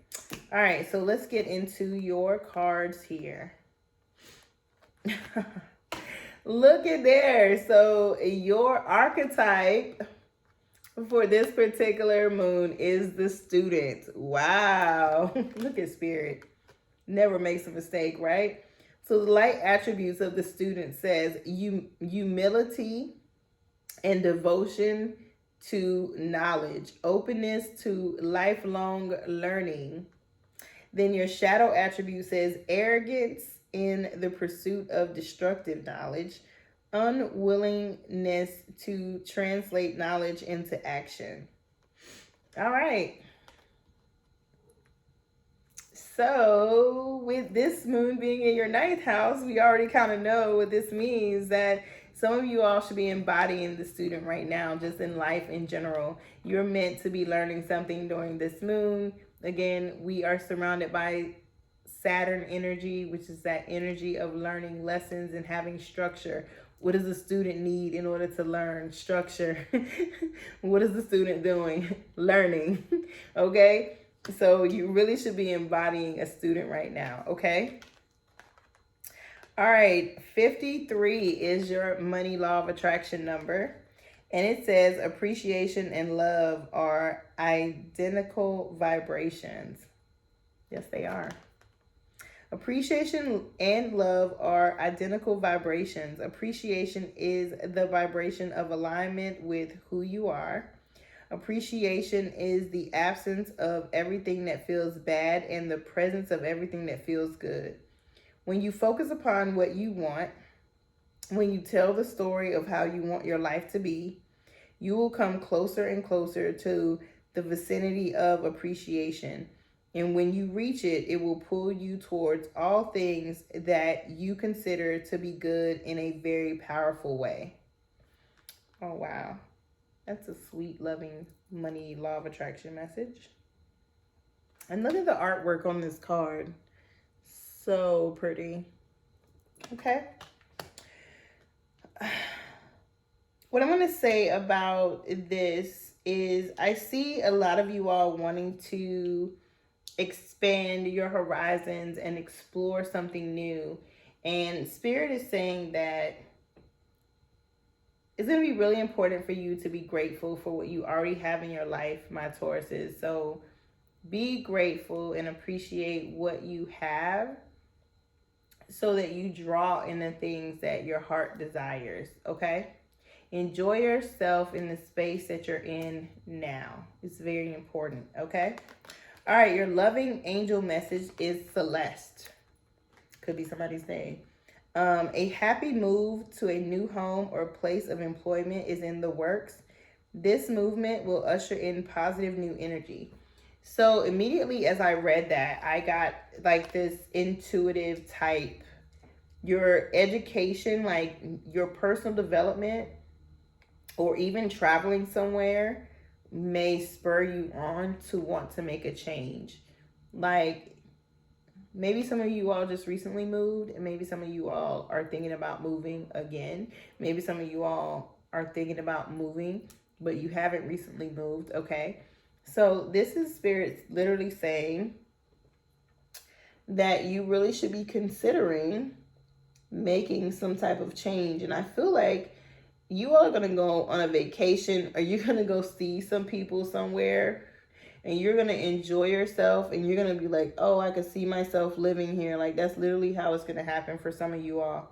All right, so let's get into your cards here. Look at there. So your archetype for this particular moon is the student. Wow. Look at spirit. Never makes a mistake, right? So the light attributes of the student says humility and devotion to knowledge, openness to lifelong learning. Then your shadow attribute says arrogance in the pursuit of destructive knowledge, unwillingness to translate knowledge into action. All right. So with this moon being in your ninth house, we already kind of know what this means, that some of you all should be embodying the student right now, just in life in general. You're meant to be learning something during this moon. Again, we are surrounded by Saturn energy, which is that energy of learning lessons and having structure. What does the student need in order to learn? Structure. What is the student doing? Learning. Okay? So you really should be embodying a student right now, okay? All right, 53 is your money law of attraction number. And it says appreciation and love are identical vibrations. Yes, they are. Appreciation and love are identical vibrations. Appreciation is the vibration of alignment with who you are. Appreciation is the absence of everything that feels bad and the presence of everything that feels good. When you focus upon what you want, when you tell the story of how you want your life to be, you will come closer and closer to the vicinity of appreciation. And when you reach it, it will pull you towards all things that you consider to be good in a very powerful way. Oh, wow. That's a sweet, loving, money, law of attraction message. And look at the artwork on this card. So pretty. Okay. What I'm going to say about this is I see a lot of you all wanting to expand your horizons and explore something new. And Spirit is saying that it's going to be really important for you to be grateful for what you already have in your life, my Tauruses. So be grateful and appreciate what you have so that you draw in the things that your heart desires, okay? Enjoy yourself in the space that you're in now. It's very important, okay? All right, your loving angel message is Celeste. Could be somebody's name. A happy move to a new home or place of employment is in the works. This movement will usher in positive new energy. So immediately as I read that, I got like this intuitive type, your education, like your personal development, or even traveling somewhere may spur you on to want to make a change. Like maybe some of you all just recently moved, and maybe some of you all are thinking about moving again. Maybe some of you all are thinking about moving, but you haven't recently moved, okay? So this is Spirit literally saying that you really should be considering making some type of change. And I feel like you all are going to go on a vacation, or you're going to go see some people somewhere, and you're going to enjoy yourself, and you're going to be like, oh, I could see myself living here. Like that's literally how it's going to happen for some of you all.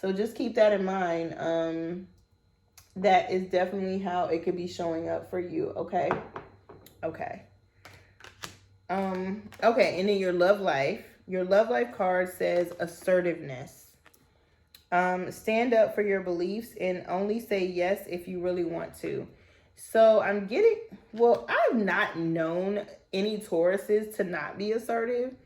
So just keep that in mind. That is definitely how it could be showing up for you. Okay. Okay. Okay. And then your love life card says assertiveness. Stand up for your beliefs and only say yes if you really want to. So I'm getting, well, I've not known any Tauruses to not be assertive.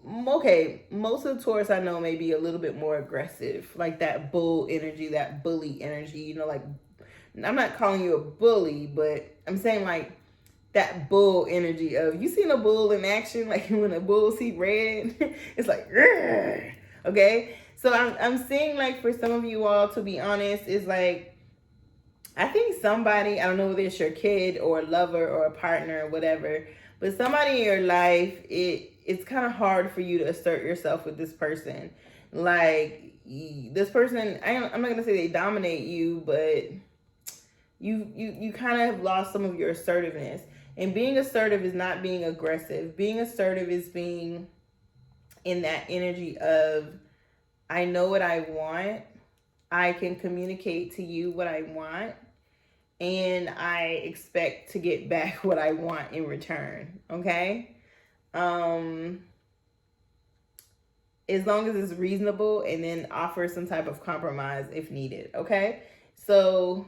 Okay, most of the Taurus I know may be a little bit more aggressive, like that bull energy, that bully energy, you know, like, I'm not calling you a bully, but I'm saying like that bull energy of, you seen a bull in action, like when a bull see red, it's like, okay? So I'm seeing like for some of you all, to be honest, is like, I think somebody, I don't know whether it's your kid or a lover or a partner or whatever, but somebody in your life, it's kind of hard for you to assert yourself with this person. Like this person, I'm not going to say they dominate you, but you kind of have lost some of your assertiveness. And being assertive is not being aggressive. Being assertive is being in that energy of, I know what I want. I can communicate to you what I want. And I expect to get back what I want in return. Okay? As long as it's reasonable, and then offer some type of compromise if needed. Okay? So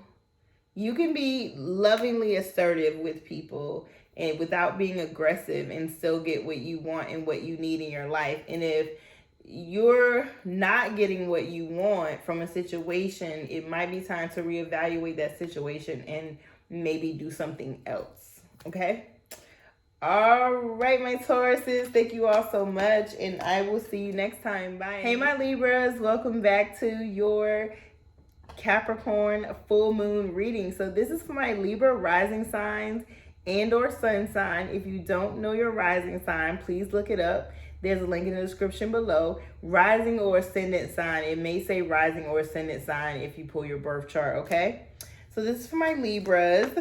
you can be lovingly assertive with people and without being aggressive, and still get what you want and what you need in your life. And if you're not getting what you want from a situation, it might be time to reevaluate that situation and maybe do something else. Okay? All right, my Tauruses, thank you all so much, and I will see you next time. Bye. Hey, my Libras, welcome back to your Capricorn full moon reading. So this is for my Libra rising signs and or sun sign. If you don't know your rising sign, please look it up. There's a link in the description below. Rising or ascendant sign. It may say rising or ascendant sign if you pull your birth chart, okay? So this is for my Libras.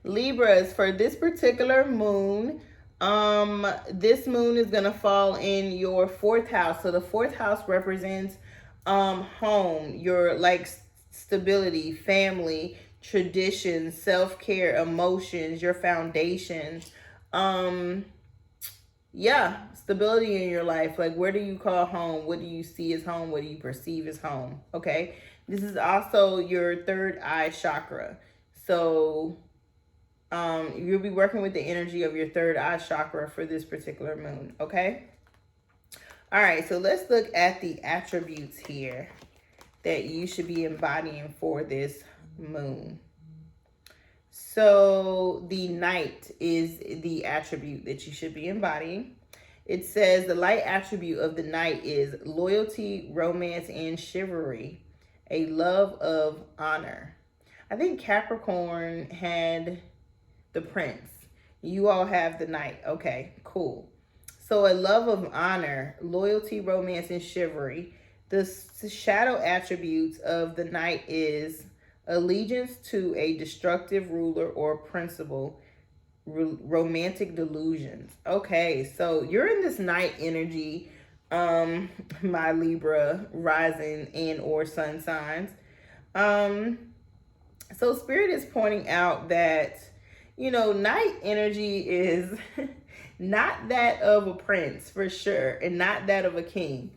Libras, for this particular moon, This moon is gonna fall in your fourth house. So the fourth house represents home, your like stability, family, traditions, self-care, emotions, your foundations. Um, yeah, stability in your life. Like, where do you call home? What do you see as home? What do you perceive as home? Okay. This is also your third eye chakra. So you'll be working with the energy of your third eye chakra for this particular moon. Okay. All right. So let's look at the attributes here that you should be embodying for this moon. So the Knight is the attribute that you should be embodying. It says the light attribute of the Knight is loyalty, romance, and chivalry, a love of honor. I think Capricorn had the Prince. You all have the Knight. Okay, cool. So a love of honor, loyalty, romance, and chivalry. The shadow attributes of the Knight is allegiance to a destructive ruler or principle, romantic delusions. Okay, so you're in this Knight energy, my Libra rising and or sun signs. So Spirit is pointing out that, you know, Knight energy is not that of a prince for sure, and not that of a king,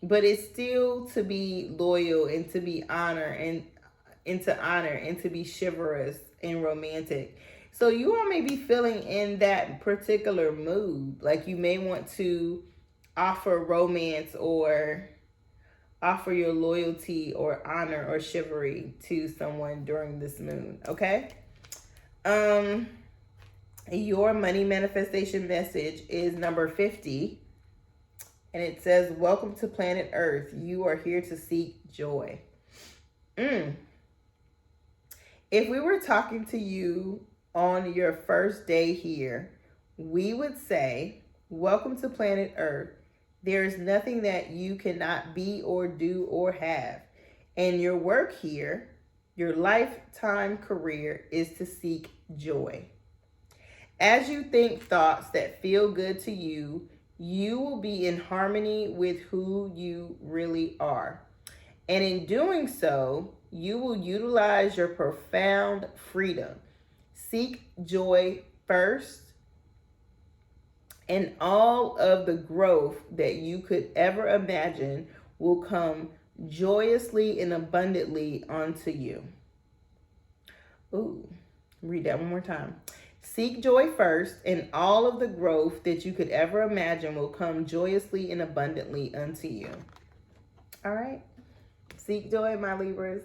but it's still to be loyal and to be honor and to be chivalrous and romantic. So you all may be feeling in that particular mood. Like you may want to offer romance or offer your loyalty or honor or chivalry to someone during this moon. Okay. Your money manifestation message is number 50. And it says, welcome to planet Earth. You are here to seek joy. If we were talking to you on your first day here, we would say, welcome to planet Earth. There is nothing that you cannot be or do or have. And your work here, your lifetime career, is to seek joy. As you think thoughts that feel good to you, you will be in harmony with who you really are. And in doing so, you will utilize your profound freedom. Seek joy first, and all of the growth that you could ever imagine will come joyously and abundantly onto you. Ooh, read that one more time. Seek joy first, and all of the growth that you could ever imagine will come joyously and abundantly unto you. All right? Seek joy, my Libras.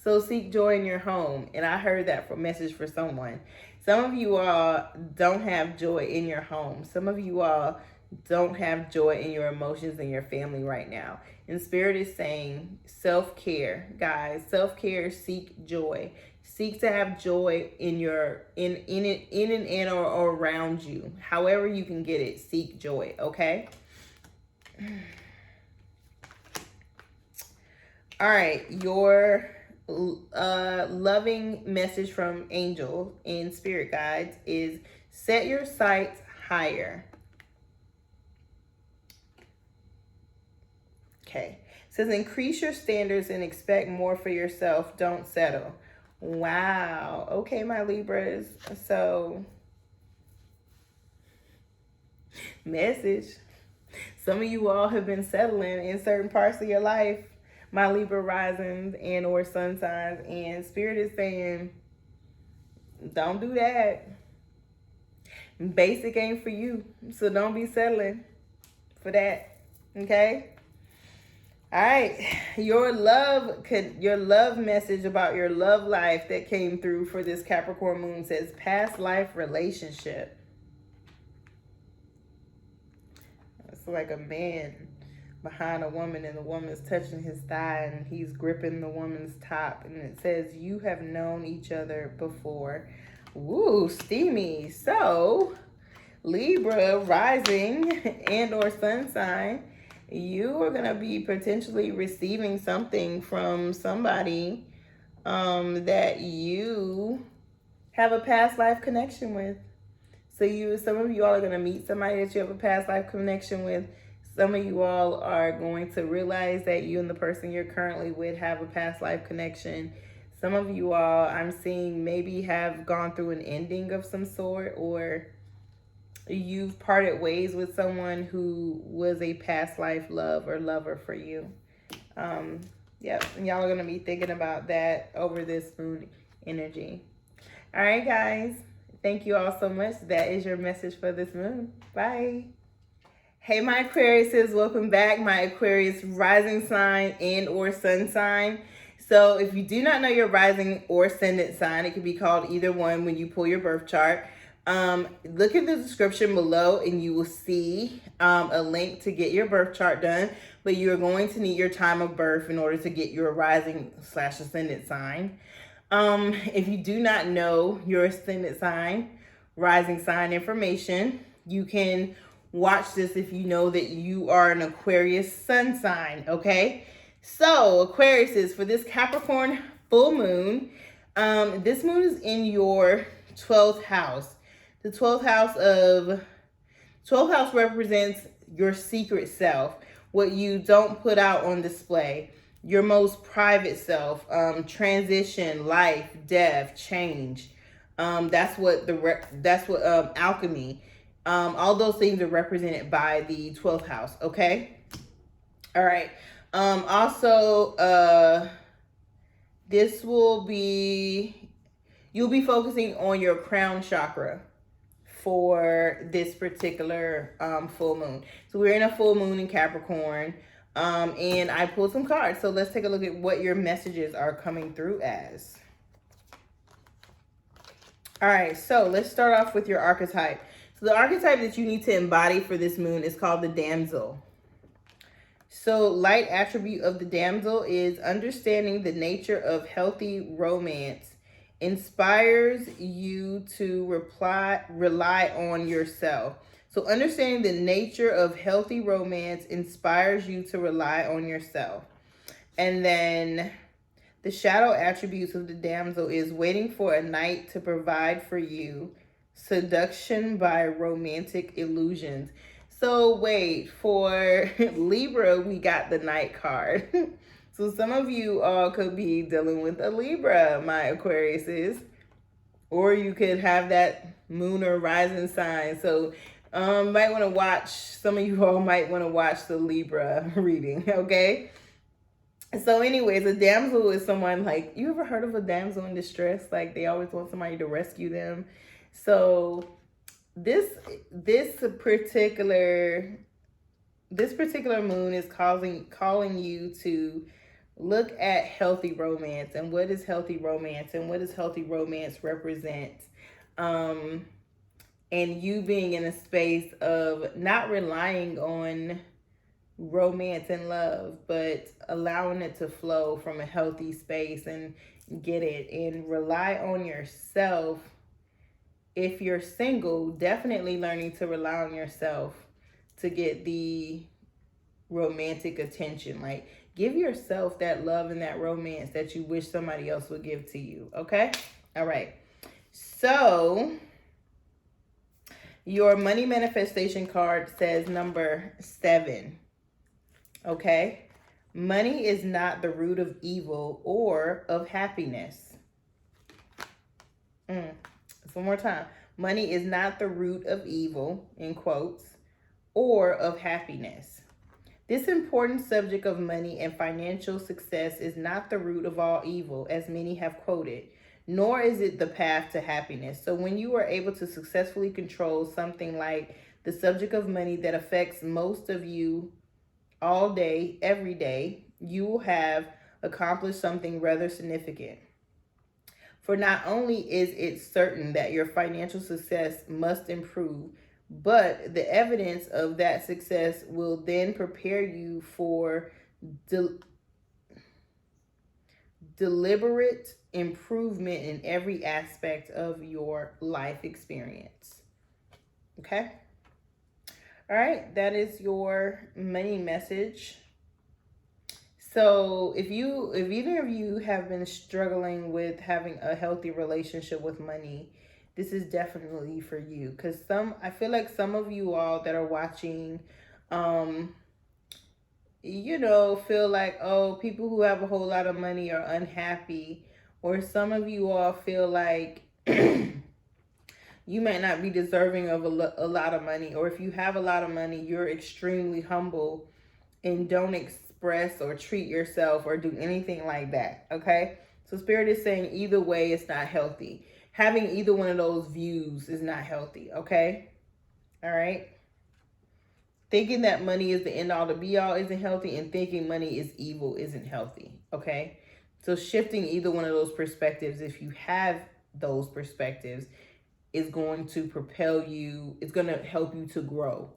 So seek joy in your home. And I heard that from message for someone. Some of you all don't have joy in your home. Some of you all don't have joy in your emotions and your family right now. And Spirit is saying self-care, guys. Self-care, seek joy. Seek to have joy in your in and or around you. However you can get it, seek joy, okay? All right, your loving message from angel and spirit guides is set your sights higher. Okay, it says increase your standards and expect more for yourself. Don't settle. Wow. Okay, my Libras. So, message. Some of you all have been settling in certain parts of your life, my Libra risings and or sun signs, and Spirit is saying, don't do that. Basic ain't for you, so don't be settling for that. Okay. All right, your love message about your love life that came through for this Capricorn moon says past life relationship. It's like a man behind a woman and the woman's touching his thigh and he's gripping the woman's top, and it says you have known each other before. Woo, steamy. So Libra rising and or sun sign, you are going to be potentially receiving something from somebody that you have a past life connection with. So some of you all are going to meet somebody that you have a past life connection with. Some of you all are going to realize that you and the person you're currently with have a past life connection. Some of you all, I'm seeing, maybe have gone through an ending of some sort, or you've parted ways with someone who was a past life love or lover for you. Yep, and y'all are going to be thinking about that over this moon energy. All right, guys. Thank you all so much. That is your message for this moon. Bye. Hey, my Aquariuses, welcome back. My Aquarius rising sign and or sun sign. So if you do not know your rising or ascendant sign, it could be called either one when you pull your birth chart. Look at the description below and you will see a link to get your birth chart done, but you're going to need your time of birth in order to get your rising / ascendant sign. If you do not know your ascendant sign, rising sign information, you can watch this if you know that you are an Aquarius sun sign, okay? So Aquarius is for this Capricorn full moon. This moon is in your 12th house. The 12th house represents your secret self, what you don't put out on display, your most private self, transition, life, death, change. That's what alchemy. All those things are represented by the 12th house. Okay. All right. Also, this will be, you'll be focusing on your crown chakra for this particular full moon. So we're in a full moon in Capricorn, and I pulled some cards. So let's take a look at what your messages are coming through as. All right, so let's start off with your archetype. So the archetype that you need to embody for this moon is called the damsel. So light attribute of the damsel is understanding the nature of healthy romance inspires you to rely on yourself. So understanding the nature of healthy romance inspires you to rely on yourself. And then the shadow attributes of the damsel is waiting for a knight to provide for you, seduction by romantic illusions. So wait, for Libra, we got the Knight card. So some of you all could be dealing with a Libra, my Aquariuses. Or you could have that moon or rising sign. So might want to watch, some of you all might want to watch the Libra reading, okay? So anyways, a damsel is someone, like, you ever heard of a damsel in distress? Like, they always want somebody to rescue them. So this particular moon is calling you to look at healthy romance and what is healthy romance and what does healthy romance represent, and you being in a space of not relying on romance and love, but allowing it to flow from a healthy space and get it, and rely on yourself. If you're single, definitely learning to rely on yourself to get the romantic attention. Like, give yourself that love and that romance that you wish somebody else would give to you. Okay? All right. So your money manifestation card says number 7. Okay? Money is not the root of evil or of happiness. One more time. Money is not the root of evil, in quotes, or of happiness. This important subject of money and financial success is not the root of all evil, as many have quoted, nor is it the path to happiness. So when you are able to successfully control something like the subject of money that affects most of you all day, every day, you will have accomplished something rather significant. For not only is it certain that your financial success must improve, but the evidence of that success will then prepare you for deliberate improvement in every aspect of your life experience. Okay? All right, that is your money message. So if either of you have been struggling with having a healthy relationship with money, this is definitely for you. Because I feel like some of you all that are watching, you know, feel like, oh, people who have a whole lot of money are unhappy. Or some of you all feel like you might not be deserving of a lot of money. Or if you have a lot of money, you're extremely humble and don't express or treat yourself or do anything like that. Okay? So Spirit is saying either way, it's not healthy. Having either one of those views is not healthy. Okay? All right? Thinking that money is the end all to be all isn't healthy, and thinking money is evil isn't healthy. Okay? So shifting either one of those perspectives, if you have those perspectives, is going to propel you, it's going to help you to grow.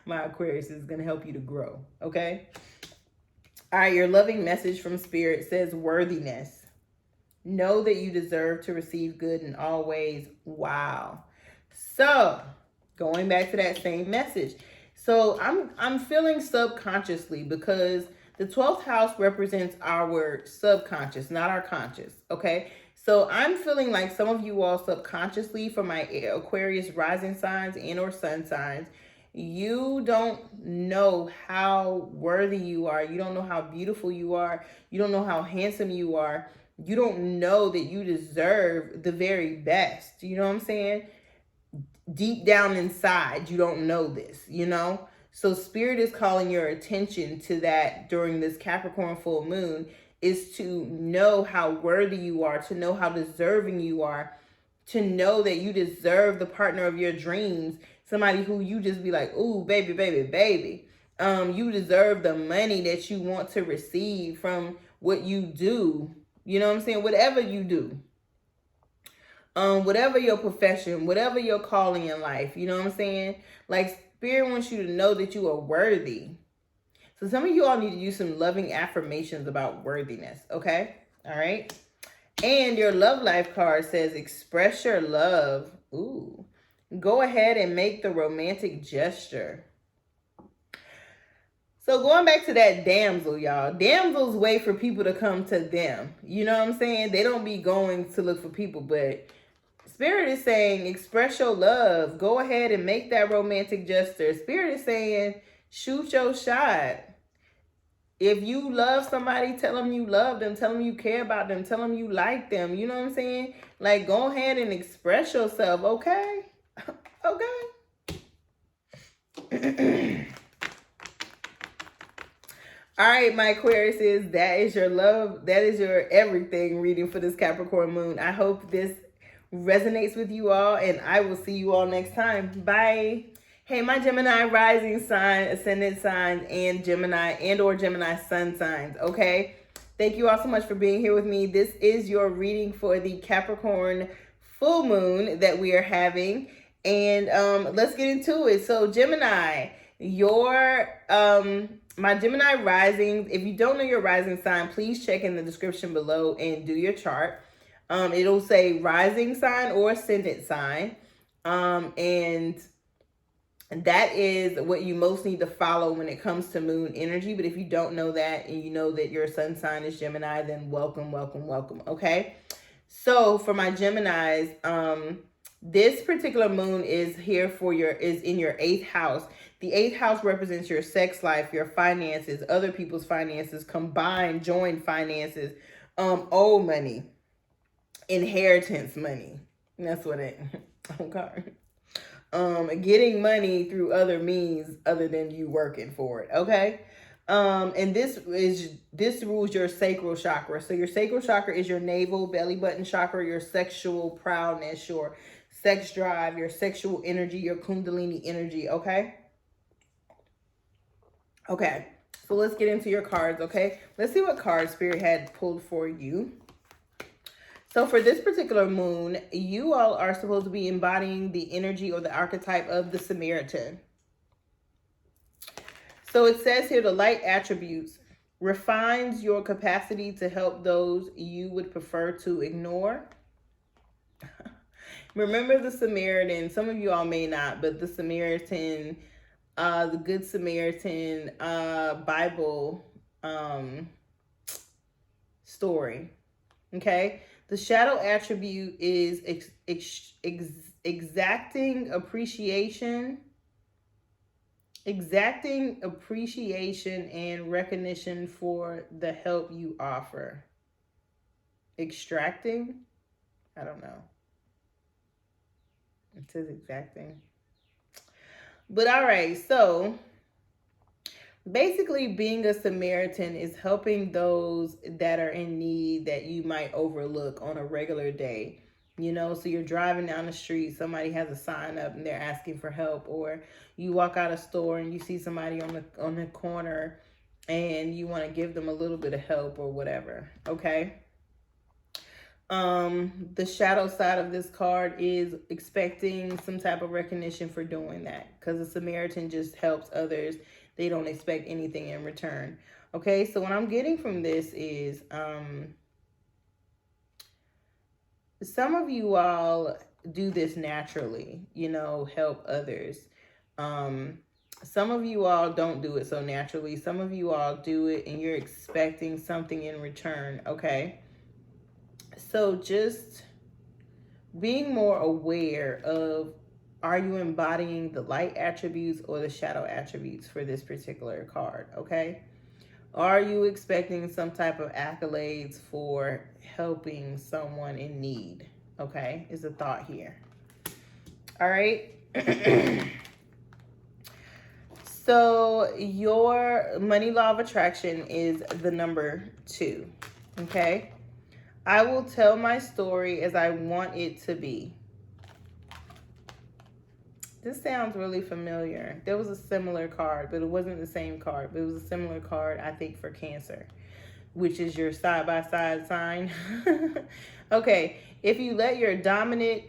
My Aquarius is going to help you to grow. Okay? All right, your loving message from Spirit says worthiness. Know that you deserve to receive good in all ways. Wow. So, going back to that same message. So, I'm feeling subconsciously because the 12th house represents our subconscious, not our conscious, okay? So, I'm feeling like some of you all subconsciously, for my Aquarius rising signs and or sun signs, you don't know how worthy you are. You don't know how beautiful you are. You don't know how handsome you are. You don't know that you deserve the very best. You know what I'm saying? Deep down inside, you don't know this, you know? So Spirit is calling your attention to that during this Capricorn full moon, is to know how worthy you are, to know how deserving you are, to know that you deserve the partner of your dreams, somebody who you just be like, ooh, baby, baby, baby. You deserve the money that you want to receive from what you do. You know what I'm saying? Whatever you do. Whatever your profession, whatever your calling in life, you know what I'm saying? Like, Spirit wants you to know that you are worthy. So some of you all need to use some loving affirmations about worthiness, okay? All right? And your love life card says express your love. Ooh. Go ahead and make the romantic gesture. So going back to that damsel, y'all. Damsels wait for people to come to them. You know what I'm saying? They don't be going to look for people, but Spirit is saying express your love. Go ahead and make that romantic gesture. Spirit is saying shoot your shot. If you love somebody, tell them you love them. Tell them you care about them. Tell them you like them. You know what I'm saying? Like, go ahead and express yourself, okay? Okay? All right, my Aquariuses, that is your love. That is your everything reading for this Capricorn moon. I hope this resonates with you all, and I will see you all next time. Bye. Hey, my Gemini rising sign, ascendant signs, and Gemini or Gemini sun signs, okay? Thank you all so much for being here with me. This is your reading for the Capricorn full moon that we are having. And let's get into it. So Gemini, my Gemini rising, if you don't know your rising sign, please check in the description below and do your chart. It'll say rising sign or ascendant sign. And that is what you most need to follow when it comes to moon energy. But if you don't know that and you know that your sun sign is Gemini, then welcome, welcome, welcome. Okay. So for my Geminis, this particular moon is here for is in your 8th house. The 8th house represents your sex life, your finances, other people's finances, combined, joint finances, old money, inheritance money. That's what it, okay. Getting money through other means other than you working for it, okay? And this rules your sacral chakra. So your sacral chakra is your navel, belly button chakra, your sexual proudness, your sex drive, your sexual energy, your kundalini energy, okay? Okay, so let's get into your cards, okay? Let's see what card Spirit had pulled for you. So for this particular moon, you all are supposed to be embodying the energy or the archetype of the Samaritan. So it says here, the light attributes refines your capacity to help those you would prefer to ignore. Remember the Samaritan. Some of you all may not, but the Samaritan, the Good Samaritan Bible story. Okay? The shadow attribute is exacting appreciation and recognition for the help you offer. Extracting? I don't know. It says exacting. But all right, so basically being a Samaritan is helping those that are in need that you might overlook on a regular day. You know, so you're driving down the street, somebody has a sign up and they're asking for help, or you walk out a store and you see somebody on the corner and you want to give them a little bit of help or whatever. Okay. The shadow side of this card is expecting some type of recognition for doing that, because the Samaritan just helps others. They don't expect anything in return. Okay, so what I'm getting from this is some of you all do this naturally, you know, help others. Some of you all don't do it so naturally. Some of you all do it and you're expecting something in return. Okay, so just being more aware of, are you embodying the light attributes or the shadow attributes for this particular card, okay? Are you expecting some type of accolades for helping someone in need, okay? Is a thought here. All right. So your money law of attraction is the number 2, okay? I will tell my story as I want it to be. This sounds really familiar. There was a similar card, but it wasn't the same card. But it was a similar card, I think, for Cancer, which is your side-by-side sign. Okay, if you let your dominant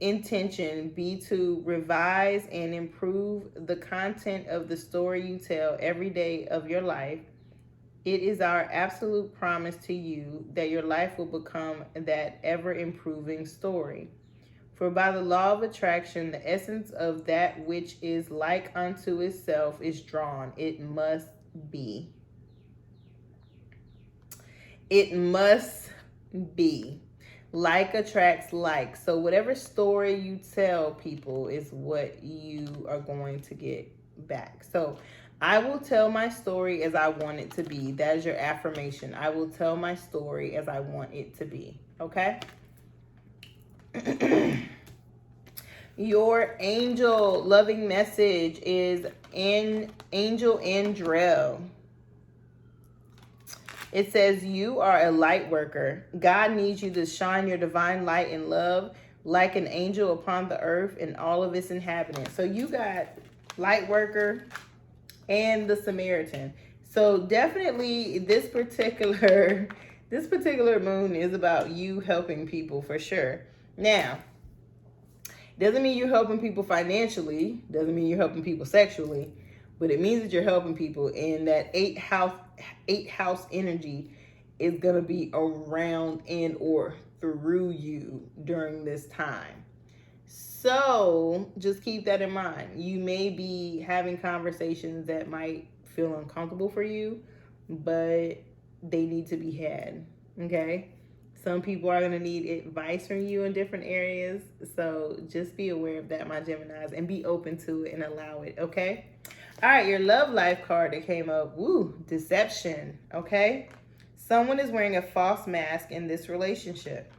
intention be to revise and improve the content of the story you tell every day of your life, it is our absolute promise to you that your life will become that ever-improving story. For by the law of attraction, the essence of that which is like unto itself is drawn. It must be. It must be. Like attracts like. So whatever story you tell people is what you are going to get back. So I will tell my story as I want it to be. That is your affirmation. I will tell my story as I want it to be. Okay? Your angel loving message is Angel Andrell. It says, you are a light worker. God needs you to shine your divine light and love like an angel upon the earth and all of its inhabitants. So you got light worker and the Samaritan. So definitely this particular moon is about you helping people for sure. Now, doesn't mean you're helping people financially, doesn't mean you're helping people sexually, but it means that you're helping people, and that eighth house energy is going to be around and or through you during this time. So just keep that in mind. You may be having conversations that might feel uncomfortable for you, but they need to be had. Okay? Some people are going to need advice from you in different areas. So just be aware of that, my Geminis, and be open to it and allow it. Okay? All right, your love life card that came up. Woo, deception. Okay? Someone is wearing a false mask in this relationship.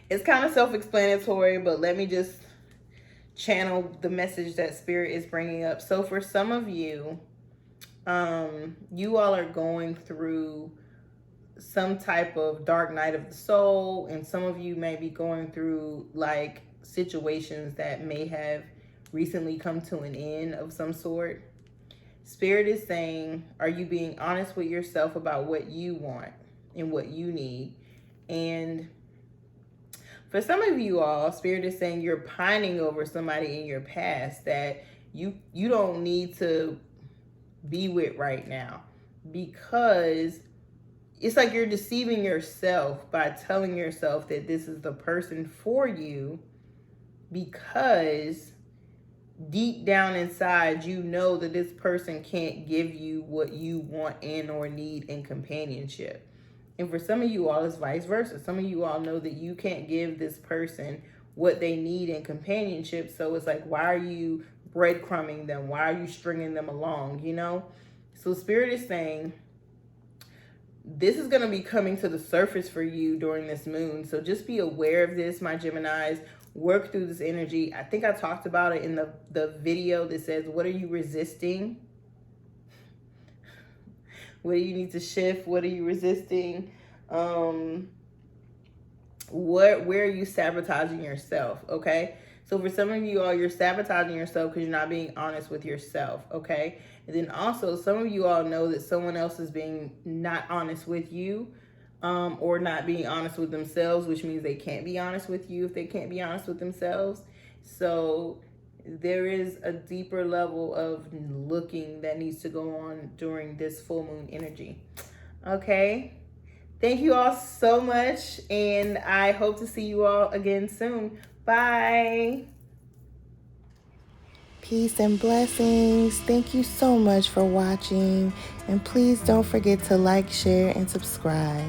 It's kind of self-explanatory, but let me just channel the message that Spirit is bringing up. So for some of you, you all are going through some type of dark night of the soul, and some of you may be going through like situations that may have recently come to an end of some sort. Spirit is saying, are you being honest with yourself about what you want and what you need? And for some of you all, Spirit is saying you're pining over somebody in your past that you don't need to be with right now, because it's like you're deceiving yourself by telling yourself that this is the person for you, because deep down inside you know that this person can't give you what you want and or need in companionship. And for some of you all, it's vice versa. Some of you all know that you can't give this person what they need in companionship. So it's like, why are you breadcrumbing them? Why are you stringing them along, you know? So Spirit is saying, this is going to be coming to the surface for you during this moon. So just be aware of this, my Geminis. Work through this energy. I think I talked about it in the video that says, what are you resisting? What do you need to shift? What are you resisting? Where are you sabotaging yourself? Okay. So for some of you all, you're sabotaging yourself because you're not being honest with yourself. Okay. And then also some of you all know that someone else is being not honest with you, or not being honest with themselves, which means they can't be honest with you if they can't be honest with themselves. So there is a deeper level of looking that needs to go on during this full moon energy. Okay. Thank you all so much, and I hope to see you all again soon. Bye. Peace and blessings. Thank you so much for watching, and please don't forget to like, share, and subscribe.